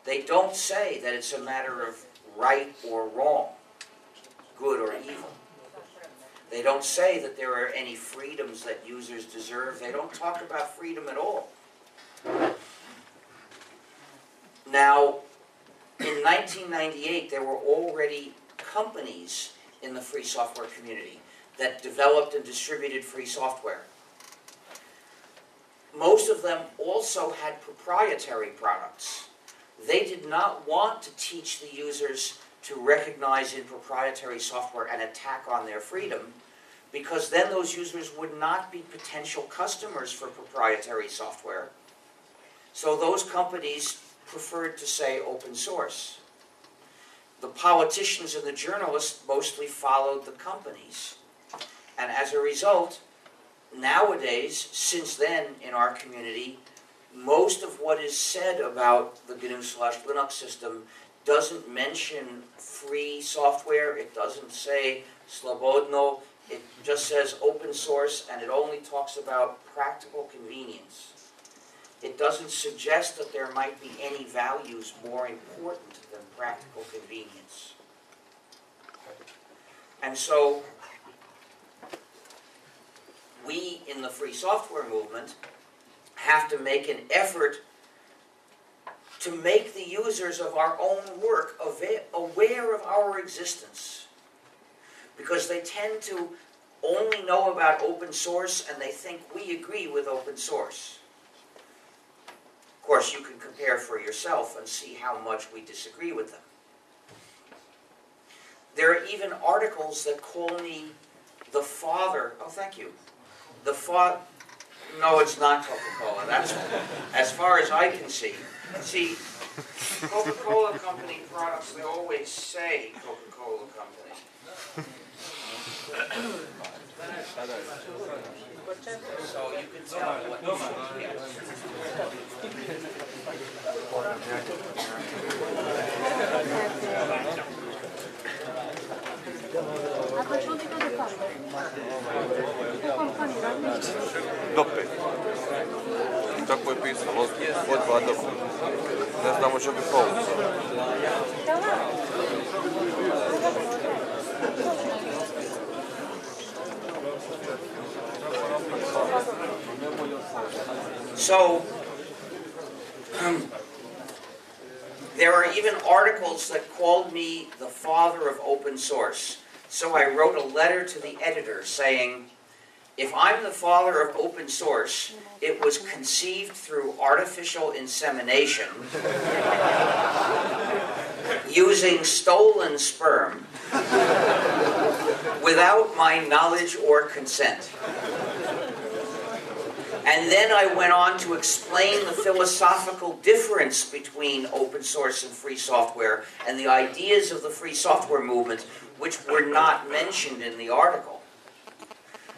They don't say that it's a matter of right or wrong, good or evil. They don't say that there are any freedoms that users deserve. They don't talk about freedom at all. Now, in 1998, there were already companies in the free software community that developed and distributed free software. Most of them also had proprietary products. They did not want to teach the users to recognize in proprietary software an attack on their freedom, because then those users would not be potential customers for proprietary software. So those companies preferred to say open source. The politicians and the journalists mostly followed the companies. And as a result, nowadays, since then in our community, most of what is said about the GNU/Linux system doesn't mention free software, it doesn't say slobodno, it just says open source, and it only talks about practical convenience. It doesn't suggest that there might be any values more important than practical convenience. And so, we in the free software movement have to make an effort to make the users of our own work aware of our existence. Because they tend to only know about open source and they think we agree with open source. Of course, you can compare for yourself and see how much we disagree with them. There are even articles that call me the father, oh thank you, no, it's not Coca-Cola, that's, as far as I can see. See, Coca-Cola Company products, they always say Coca-Cola Company. So you can tell what you should get. Do 5. Tako je pisalo, od 2 do 5. Ne znamo što bi povući. So, there are even articles that called me the father of open source. So I wrote a letter to the editor saying, if I'm the father of open source, it was conceived through artificial insemination, using stolen sperm, without my knowledge or consent. And then I went on to explain the philosophical difference between open source and free software and the ideas of the free software movement, which were not mentioned in the article.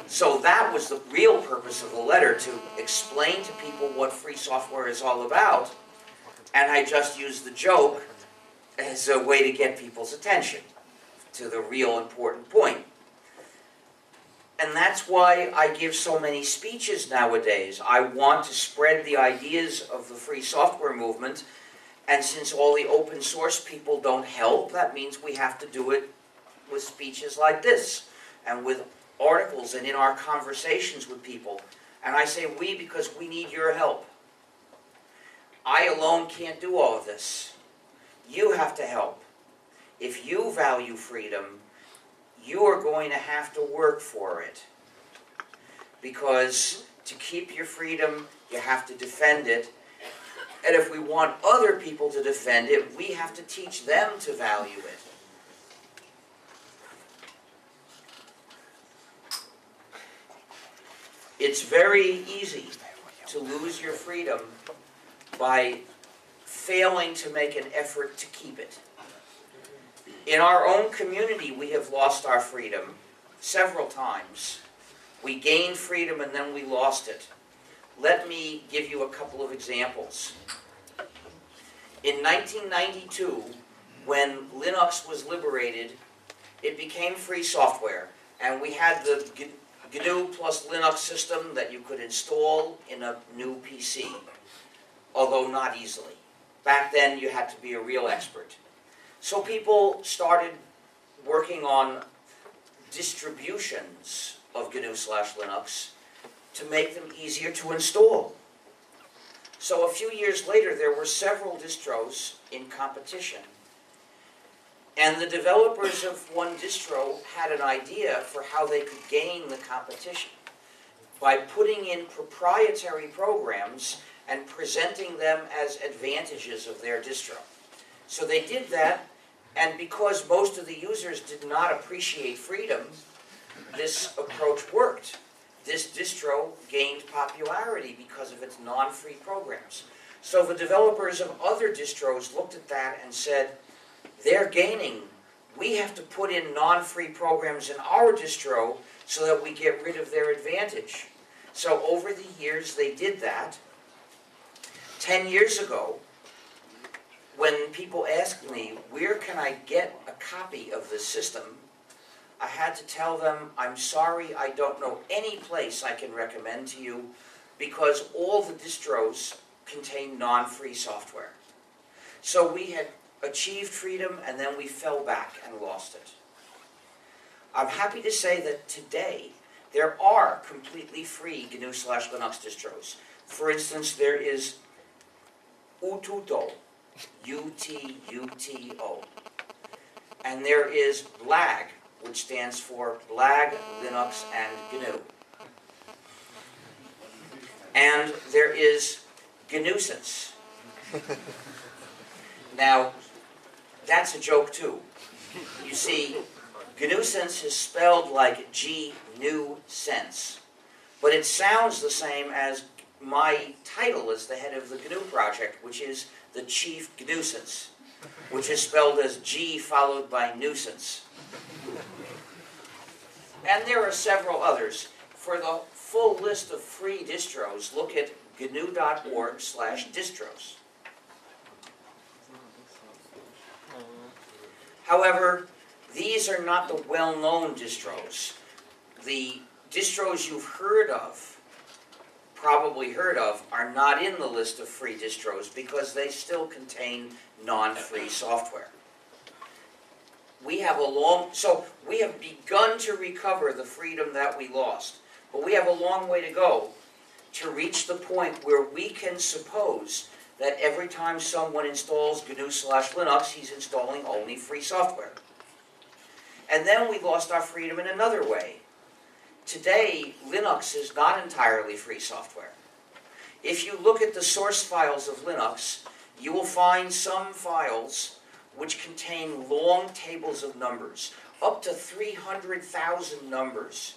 So that was the real purpose of the letter, to explain to people what free software is all about, and I just used the joke as a way to get people's attention to the real important point. And that's why I give so many speeches nowadays. I want to spread the ideas of the free software movement, and since all the open source people don't help, that means we have to do it with speeches like this, and with articles, and in our conversations with people. And I say we because we need your help. I alone can't do all of this. You have to help. If you value freedom, you are going to have to work for it. Because to keep your freedom, you have to defend it. And if we want other people to defend it, we have to teach them to value it. It's very easy to lose your freedom by failing to make an effort to keep it. In our own community, we have lost our freedom several times. We gained freedom and then we lost it. Let me give you a couple of examples. In 1992, when Linux was liberated, it became free software, and we had the GNU plus Linux system that you could install in a new PC, although not easily. Back then, you had to be a real expert. So people started working on distributions of GNU/Linux to make them easier to install. So a few years later, there were several distros in competition. And the developers of one distro had an idea for how they could gain the competition by putting in proprietary programs and presenting them as advantages of their distro. So they did that, and because most of the users did not appreciate freedom, this approach worked. This distro gained popularity because of its non-free programs. So the developers of other distros looked at that and said, they're gaining. We have to put in non-free programs in our distro so that we get rid of their advantage. So over the years, they did that. 10 years ago, when people asked me, where can I get a copy of this system, I had to tell them, I'm sorry, I don't know any place I can recommend to you because all the distros contain non-free software. So we had achieved freedom and then we fell back and lost it. I'm happy to say that today there are completely free GNU/Linux distros. For instance, there is Ututo, U-T-U-T-O. And there is BLAG, which stands for BLAG, Linux, and GNU. And there is GNUsance. Now, that's a joke too. You see, GNUsance is spelled like G-new-sense, but it sounds the same as my title as the head of the GNU project, which is the Chief GNUsance, which is spelled as G followed by nuisance. And there are several others. For the full list of free distros, look at gnu.org/distros. However, these are not the well-known distros. The distros you've probably heard of, are not in the list of free distros because they still contain non-free software. We have begun to recover the freedom that we lost, but we have a long way to go to reach the point where we can suppose that every time someone installs GNU/Linux, he's installing only free software. And then we lost our freedom in another way. Today, Linux is not entirely free software. If you look at the source files of Linux, you will find some files which contain long tables of numbers, up to 300,000 numbers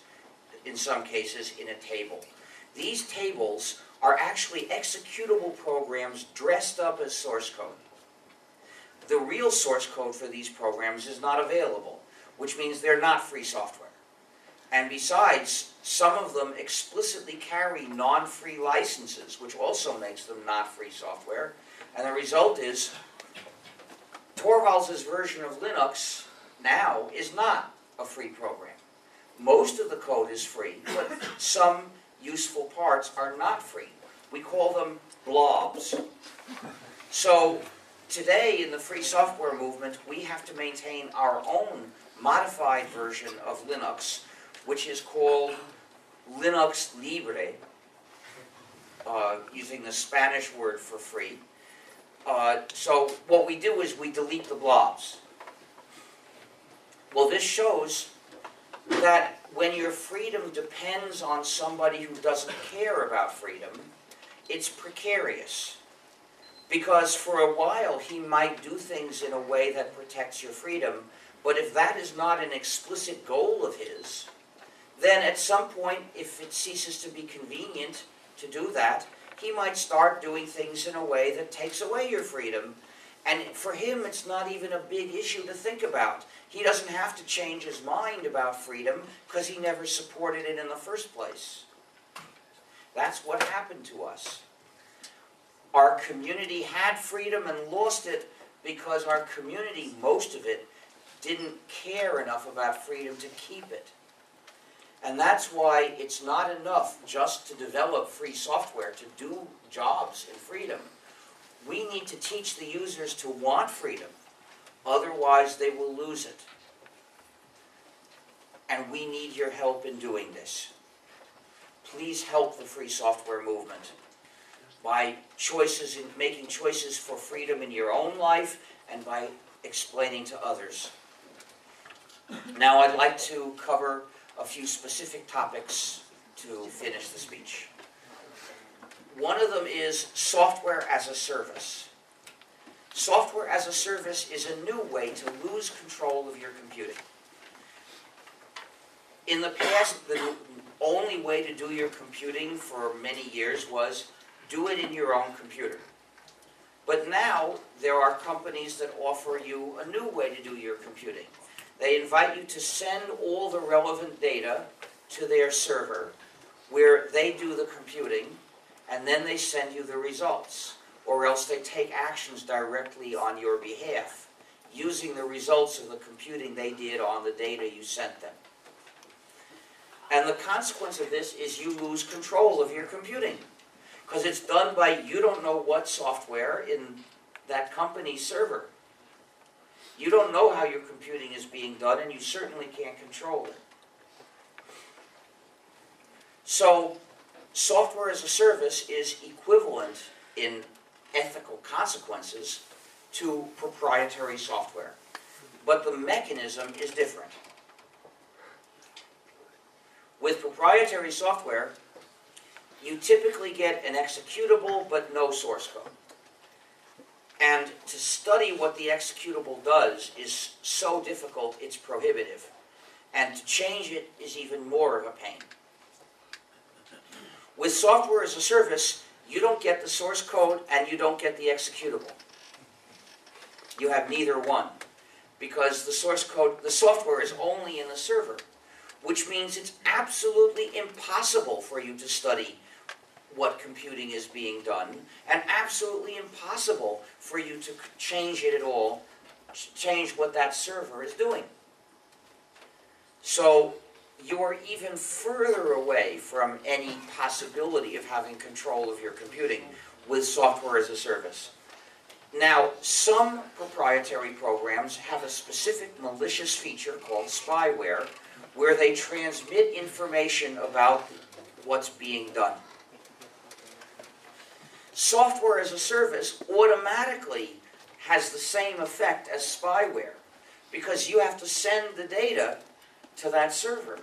in some cases in a table. These tables are actually executable programs dressed up as source code. The real source code for these programs is not available, which means they're not free software. And besides, some of them explicitly carry non-free licenses, which also makes them not free software. And the result is, Torvalds' version of Linux now is not a free program. Most of the code is free, but some useful parts are not free. We call them blobs. So today in the free software movement, we have to maintain our own modified version of Linux, which is called Linux Libre, using the Spanish word for free. So what we do is we delete the blobs. Well, this shows that when your freedom depends on somebody who doesn't care about freedom, it's precarious. Because for a while he might do things in a way that protects your freedom, but if that is not an explicit goal of his, then at some point, if it ceases to be convenient to do that, he might start doing things in a way that takes away your freedom. And for him, it's not even a big issue to think about. He doesn't have to change his mind about freedom because he never supported it in the first place. That's what happened to us. Our community had freedom and lost it because our community, most of it, didn't care enough about freedom to keep it. And that's why it's not enough just to develop free software, to do jobs in freedom. We need to teach the users to want freedom. Otherwise, they will lose it. And we need your help in doing this. Please help the free software movement by making choices for freedom in your own life and by explaining to others. Now I'd like to cover a few specific topics to finish the speech. One of them is software as a service. Software as a service is a new way to lose control of your computing. In the past, the only way to do your computing for many years was do it in your own computer. But now there are companies that offer you a new way to do your computing. They invite you to send all the relevant data to their server where they do the computing, and then they send you the results, or else they take actions directly on your behalf using the results of the computing they did on the data you sent them. And the consequence of this is you lose control of your computing because it's done by you don't know what software in that company's server. You don't know how your computing is being done, and you certainly can't control it. So, software as a service is equivalent in ethical consequences to proprietary software. But the mechanism is different. With proprietary software, you typically get an executable but no source code. And to study what the executable does is so difficult, it's prohibitive. And to change it is even more of a pain. With software as a service, you don't get the source code and you don't get the executable. You have neither one. Because the source code, the software is only in the server, which means it's absolutely impossible for you to study what computing is being done, and absolutely impossible for you to change it at all, change what that server is doing. So you're even further away from any possibility of having control of your computing with software as a service. Now, some proprietary programs have a specific malicious feature called spyware, where they transmit information about what's being done. Software as a service automatically has the same effect as spyware because you have to send the data to that server.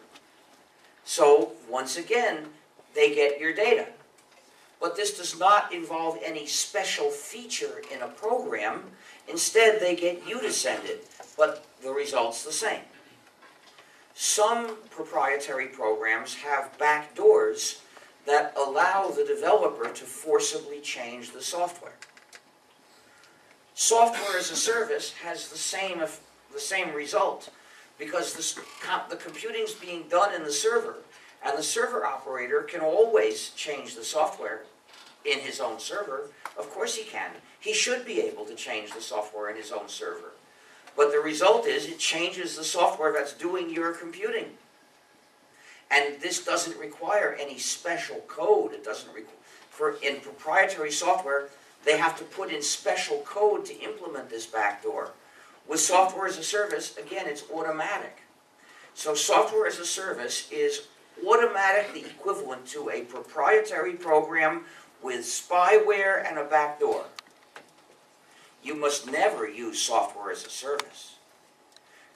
So, once again, they get your data. But this does not involve any special feature in a program. Instead, they get you to send it, but the result's the same. Some proprietary programs have backdoors that allow the developer to forcibly change the software. Software as a service has the same result because the computing's being done in the server, and the server operator can always change the software in his own server. Of course he can. He should be able to change the software in his own server. But the result is it changes the software that's doing your computing. And this doesn't require any special code. It doesn't in proprietary software, they have to put in special code to implement this backdoor. With software as a service, again, it's automatic. So software as a service is automatically equivalent to a proprietary program with spyware and a backdoor. You must never use software as a service,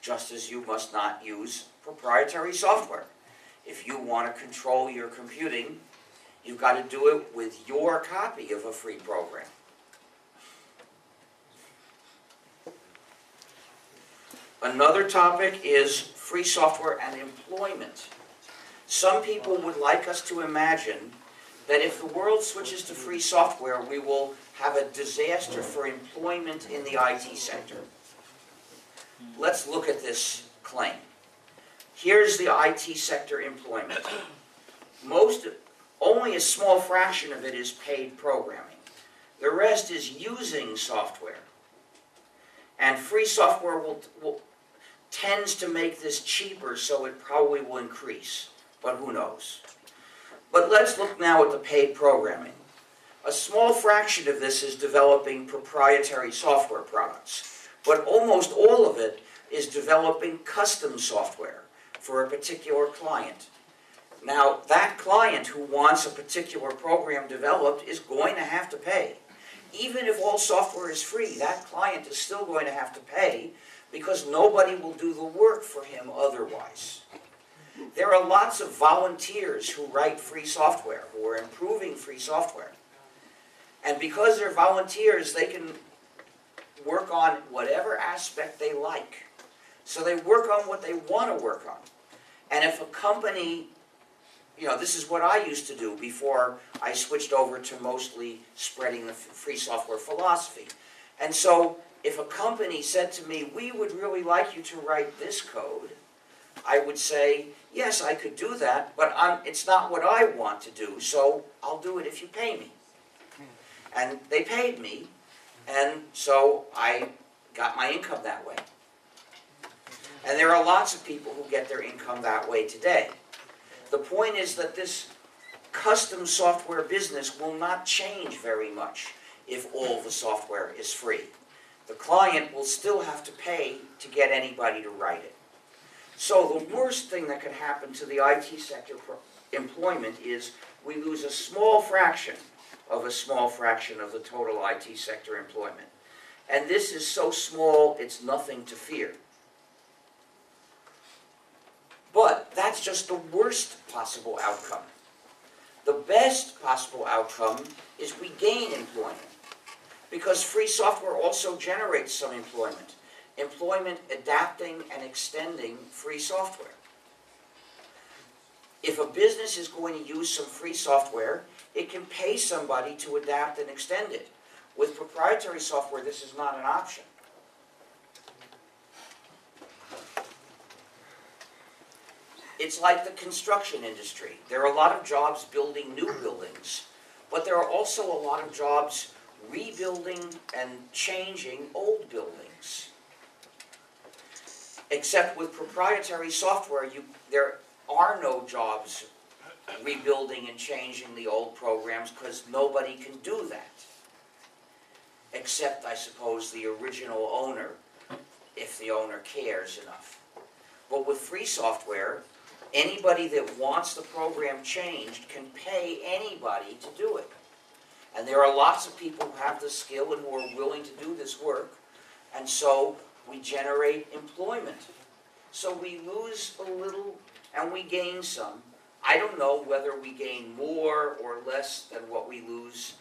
just as you must not use proprietary software. If you want to control your computing, you've got to do it with your copy of a free program. Another topic is free software and employment. Some people would like us to imagine that if the world switches to free software, we will have a disaster for employment in the IT sector. Let's look at this claim. Here's the IT sector employment. Only a small fraction of it is paid programming. The rest is using software. And free software tends to make this cheaper, so it probably will increase. But who knows? But let's look now at the paid programming. A small fraction of this is developing proprietary software products, but almost all of it is developing custom software for a particular client. Now, that client who wants a particular program developed is going to have to pay. Even if all software is free, that client is still going to have to pay because nobody will do the work for him otherwise. There are lots of volunteers who write free software, who are improving free software. And because they're volunteers, they can work on whatever aspect they like. So they work on what they want to work on. And if a company, this is what I used to do before I switched over to mostly spreading the free software philosophy. And so if a company said to me, we would really like you to write this code, I would say, yes, I could do that, but it's not what I want to do, so I'll do it if you pay me. And they paid me, and so I got my income that way. And there are lots of people who get their income that way today. The point is that this custom software business will not change very much if all the software is free. The client will still have to pay to get anybody to write it. So the worst thing that could happen to the IT sector employment is we lose a small fraction of the total IT sector employment. And this is so small, it's nothing to fear. But that's just the worst possible outcome. The best possible outcome is we gain employment, because free software also generates some employment. Employment adapting and extending free software. If a business is going to use some free software, it can pay somebody to adapt and extend it. With proprietary software, this is not an option. It's like the construction industry. There are a lot of jobs building new buildings, but there are also a lot of jobs rebuilding and changing old buildings. Except with proprietary software, there are no jobs rebuilding and changing the old programs because nobody can do that. Except, I suppose, the original owner, if the owner cares enough. But with free software, anybody that wants the program changed can pay anybody to do it. And there are lots of people who have the skill and who are willing to do this work, and so we generate employment. So we lose a little and we gain some. I don't know whether we gain more or less than what we lose,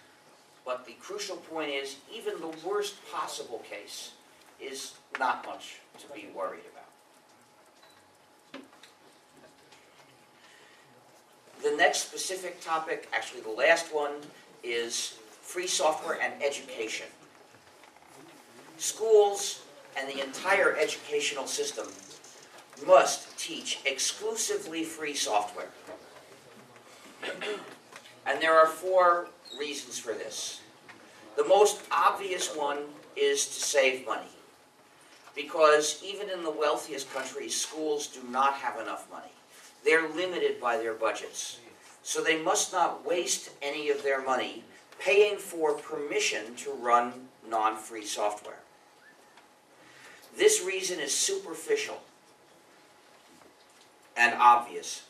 but the crucial point is even the worst possible case is not much to be worried about. The next specific topic, actually the last one, is free software and education. Schools and the entire educational system must teach exclusively free software. And there are 4 reasons for this. The most obvious one is to save money. Because even in the wealthiest countries, schools do not have enough money. They're limited by their budgets. So they must not waste any of their money paying for permission to run non-free software. This reason is superficial and obvious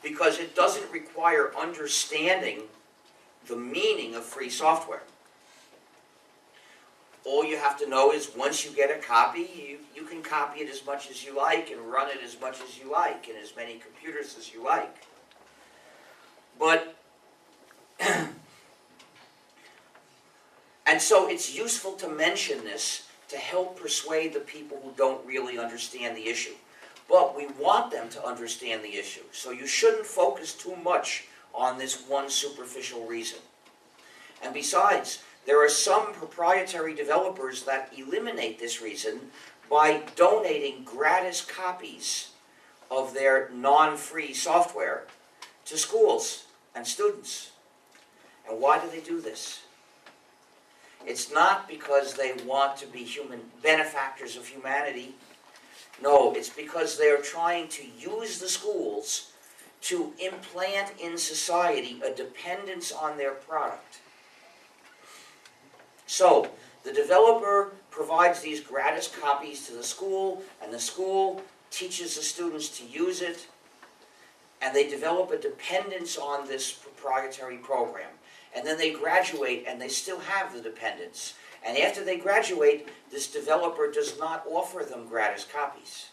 because it doesn't require understanding the meaning of free software. All you have to know is once you get a copy, you can copy it as much as you like and run it as much as you like in as many computers as you like. But, and so it's useful to mention this to help persuade the people who don't really understand the issue. But we want them to understand the issue, so you shouldn't focus too much on this one superficial reason. And besides, there are some proprietary developers that eliminate this reason by donating gratis copies of their non-free software to schools and students. And why do they do this? It's not because they want to be benefactors of humanity. No, it's because they are trying to use the schools to implant in society a dependence on their product. So, the developer provides these gratis copies to the school, and the school teaches the students to use it, and they develop a dependence on this proprietary program. And then they graduate, and they still have the dependence. And after they graduate, this developer does not offer them gratis copies.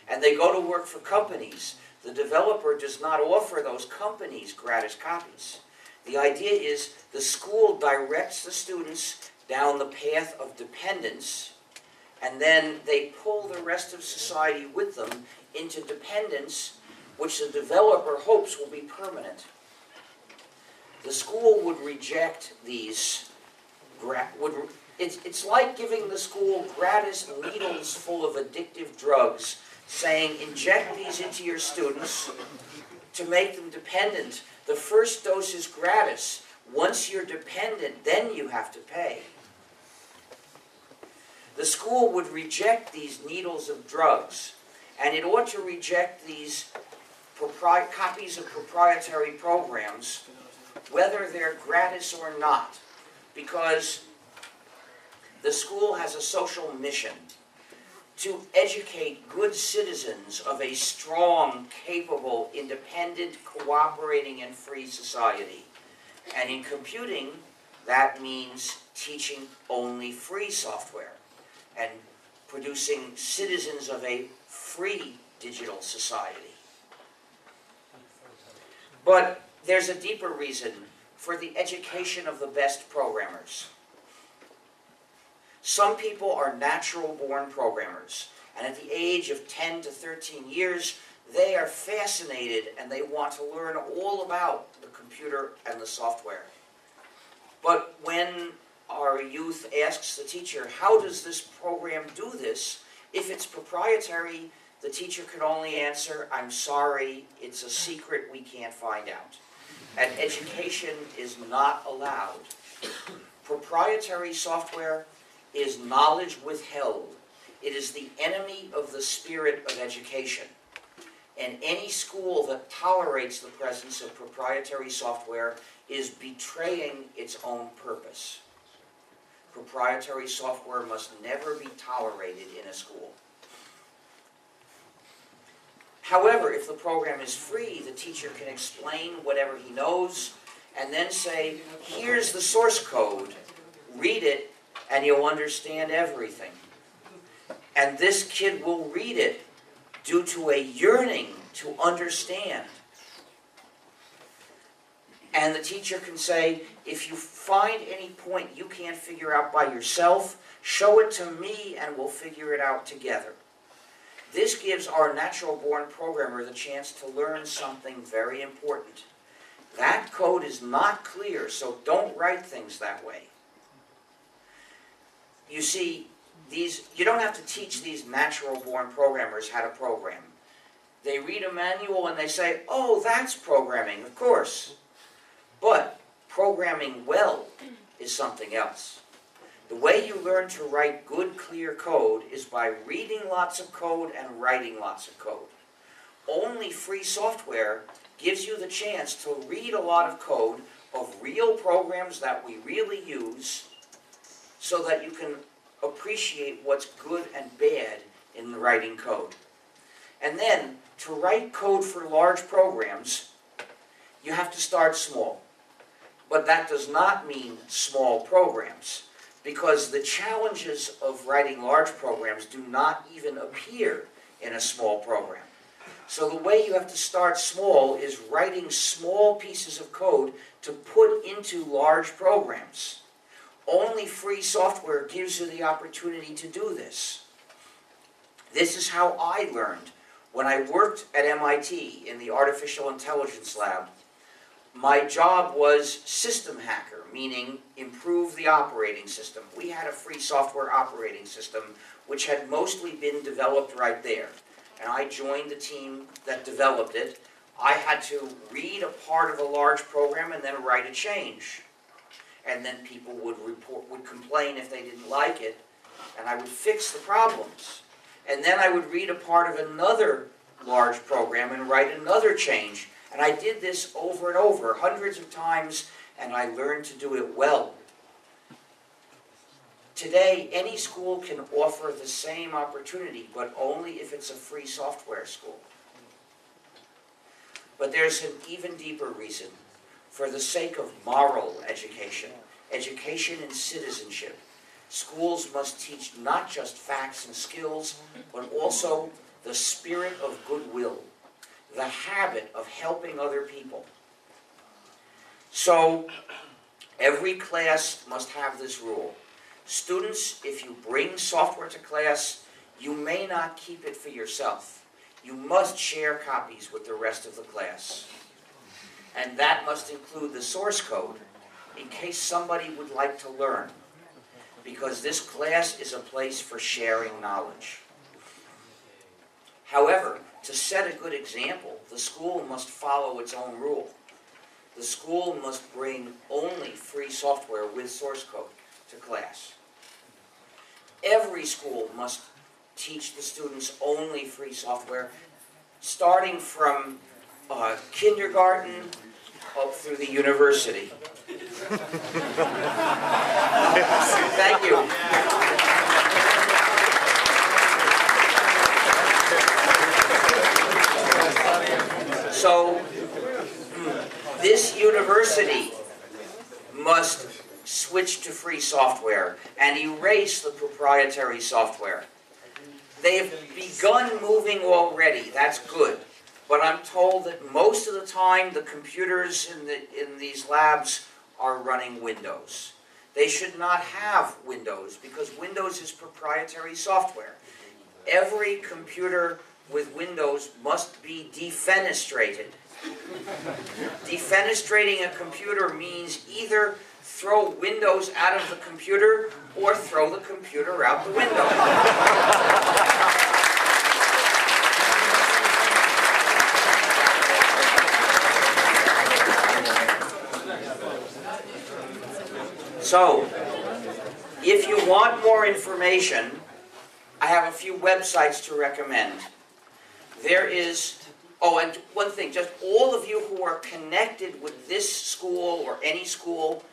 And they go to work for companies. The developer does not offer those companies gratis copies. The idea is the school directs the students down the path of dependence, and then they pull the rest of society with them into dependence, which the developer hopes will be permanent. The school would reject these. It's like giving the school gratis needles full of addictive drugs, saying, inject these into your students to make them dependent. The first dose is gratis. Once you're dependent, then you have to pay. The school would reject these needles of drugs, and it ought to reject these copies of proprietary programs, whether they're gratis or not, because the school has a social mission to educate good citizens of a strong, capable, independent, cooperating, and free society. And in computing, that means teaching only free software and producing citizens of a free digital society. But there's a deeper reason for the education of the best programmers. Some people are natural-born programmers, and at the age of 10 to 13 years, they are fascinated and they want to learn all about the computer and the software. But when our youth asks the teacher, how does this program do this? If it's proprietary, the teacher can only answer, I'm sorry, it's a secret, we can't find out. And education is not allowed. Proprietary software is knowledge withheld. It is the enemy of the spirit of education. And any school that tolerates the presence of proprietary software is betraying its own purpose. Proprietary software must never be tolerated in a school. However, if the program is free, the teacher can explain whatever he knows and then say, here's the source code, read it, and you'll understand everything. And this kid will read it due to a yearning to understand. And the teacher can say, if you find any point you can't figure out by yourself, show it to me and we'll figure it out together. This gives our natural-born programmer the chance to learn something very important. That code is not clear, so don't write things that way. You see, you don't have to teach these natural-born programmers how to program. They read a manual and they say, oh, that's programming, of course. But programming well is something else. The way you learn to write good, clear code is by reading lots of code and writing lots of code. Only free software gives you the chance to read a lot of code of real programs that we really use so that you can appreciate what's good and bad in writing code. And then, to write code for large programs, you have to start small. But that does not mean small programs, because the challenges of writing large programs do not even appear in a small program. So the way you have to start small is writing small pieces of code to put into large programs. Only free software gives you the opportunity to do this. This is how I learned When I worked at MIT in the Artificial Intelligence Lab, my job was system hacker, meaning improve the operating system. We had a free software operating system which had mostly been developed right there. And I joined the team that developed it. I had to read a part of a large program and then write a change. And then people would complain if they didn't like it, and I would fix the problems. And then I would read a part of another large program and write another change. And I did this over and over, hundreds of times, and I learned to do it well. Today, any school can offer the same opportunity, but only if it's a free software school. But there's an even deeper reason. For the sake of moral education, education in citizenship, schools must teach not just facts and skills, but also the spirit of goodwill, the habit of helping other people. So, every class must have this rule. Students, if you bring software to class, you may not keep it for yourself. You must share copies with the rest of the class. And that must include the source code in case somebody would like to learn, because this class is a place for sharing knowledge. However, to set a good example, the school must follow its own rule. The school must bring only free software with source code to class. Every school must teach the students only free software, starting from kindergarten up through the university. Thank you. So, this university must switch to free software and erase the proprietary software. They've begun moving already, that's good. But I'm told that most of the time the computers in these labs are running Windows. They should not have Windows because Windows is proprietary software. Every computer with Windows must be defenestrated. Defenestrating a computer means either throw Windows out of the computer or throw the computer out the window. So, if you want more information, I have a few websites to recommend. There is, oh, and one thing, just all of you who are connected with this school or any school,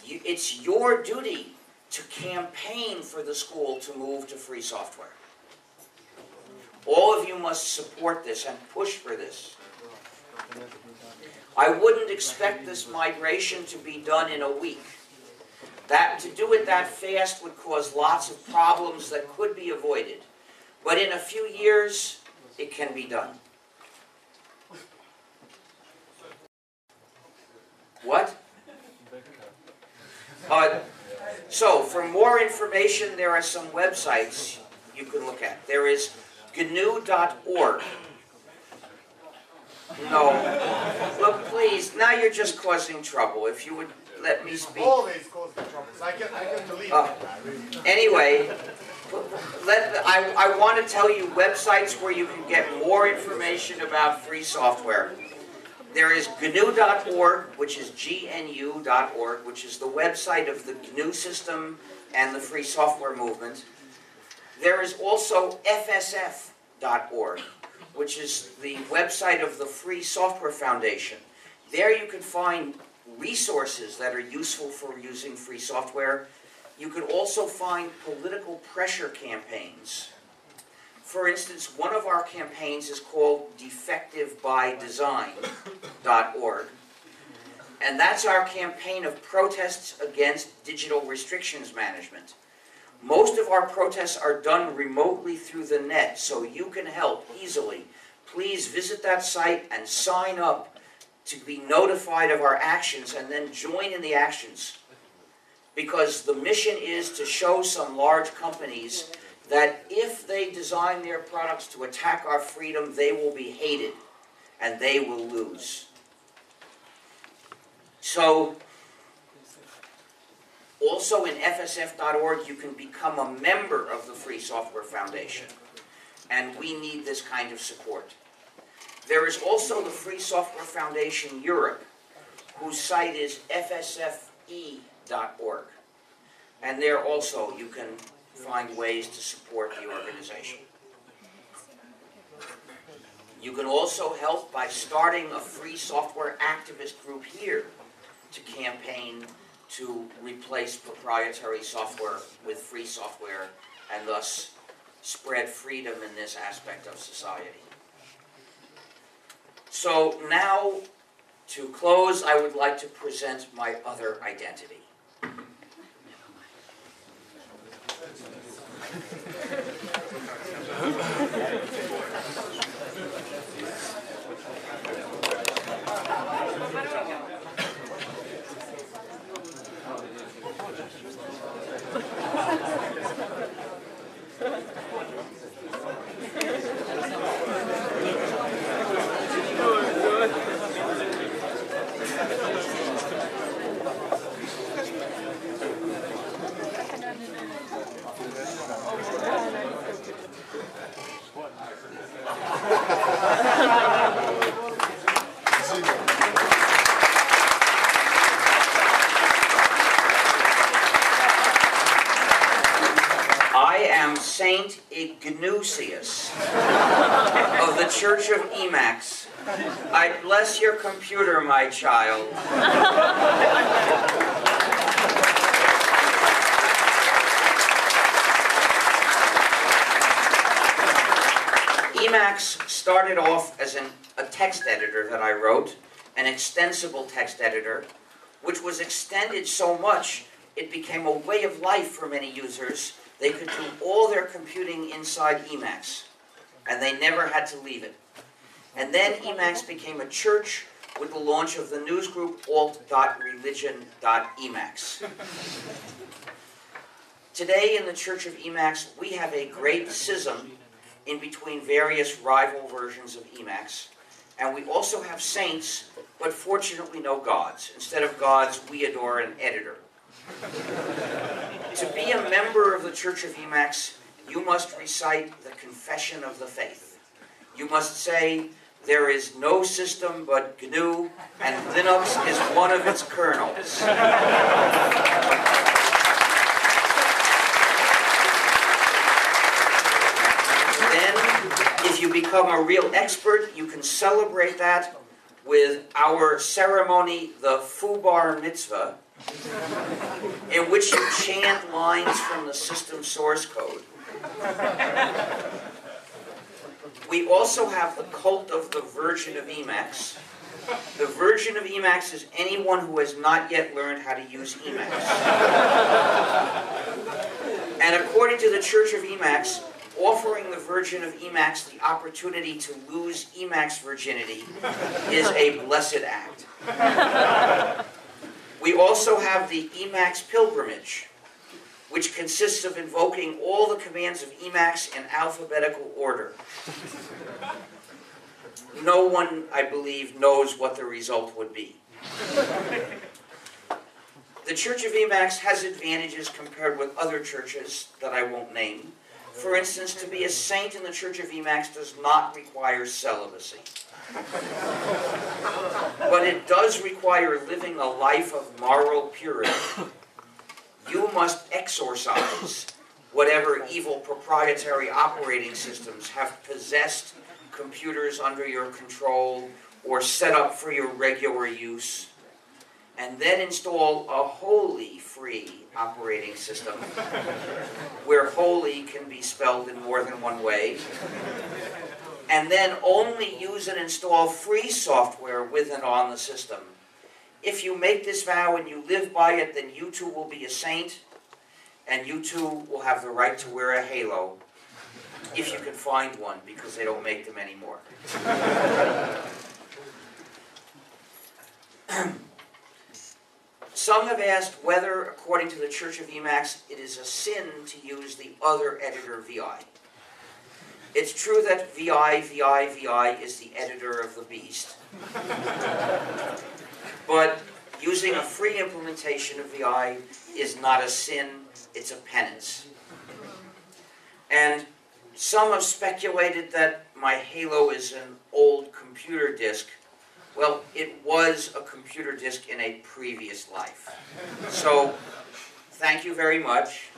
it's your duty to campaign for the school to move to free software. All of you must support this and push for this. I wouldn't expect this migration to be done in a week. To do it that fast would cause lots of problems that could be avoided. But in a few years, it can be done. What? So, for more information, there are some websites you can look at. There is GNU.org. No. Look, please, now you're just causing trouble. If you would let me speak. Always causing trouble. So I get to leave. Anyway, I want to tell you websites where you can get more information about free software. There is GNU.org, which is GNU.org, which is the website of the GNU system and the free software movement. There is also FSF.org, which is the website of the Free Software Foundation. There you can find resources that are useful for using free software. You can also find political pressure campaigns. For instance, one of our campaigns is called defectivebydesign.org. And that's our campaign of protests against digital restrictions management. Most of our protests are done remotely through the net, so you can help easily. Please visit that site and sign up to be notified of our actions and then join in the actions. Because the mission is to show some large companies that if they design their products to attack our freedom, they will be hated and they will lose. So, also in fsf.org, you can become a member of the Free Software Foundation, and we need this kind of support. There is also the Free Software Foundation Europe, whose site is fsfe.org, and there also you can find ways to support the organization. You can also help by starting a free software activist group here to campaign to replace proprietary software with free software and thus spread freedom in this aspect of society. So now, to close, I would like to present my other identity. Saint Ignatius of the Church of Emacs. I bless your computer, my child. Emacs started off as a text editor that I wrote, an extensible text editor, which was extended so much it became a way of life for many users. They could do all their computing inside Emacs, and they never had to leave it. And then Emacs became a church with the launch of the newsgroup alt.religion.emacs. Today in the Church of Emacs, we have a great schism in between various rival versions of Emacs, and we also have saints, but fortunately no gods. Instead of gods, we adore an editor. To be a member of the Church of Emacs, you must recite the Confession of the Faith. You must say, there is no system but GNU, and Linux is one of its kernels. Then, if you become a real expert, you can celebrate that with our ceremony, the Fubar Mitzvah, in which you chant lines from the system source code. We also have the cult of the Virgin of Emacs. The Virgin of Emacs is anyone who has not yet learned how to use Emacs. And according to the Church of Emacs, offering the Virgin of Emacs the opportunity to lose Emacs virginity is a blessed act. We also have the Emacs pilgrimage, which consists of invoking all the commands of Emacs in alphabetical order. No one, I believe, knows what the result would be. The Church of Emacs has advantages compared with other churches that I won't name. For instance, to be a saint in the Church of Emacs does not require celibacy. But it does require living a life of moral purity. You must exorcise whatever evil proprietary operating systems have possessed computers under your control or set up for your regular use, and then install a wholly free operating system, where holy can be spelled in more than one way, and then only use and install free software with and on the system. If you make this vow and you live by it, then you too will be a saint, and you too will have the right to wear a halo, if you can find one, because they don't make them anymore. Some have asked whether, according to the Church of Emacs, it is a sin to use the other editor, VI. It's true that VI is the editor of the beast. But using a free implementation of VI is not a sin, it's a penance. And some have speculated that my Halo is an old computer disk. Well, it was a computer disk in a previous life. So, thank you very much.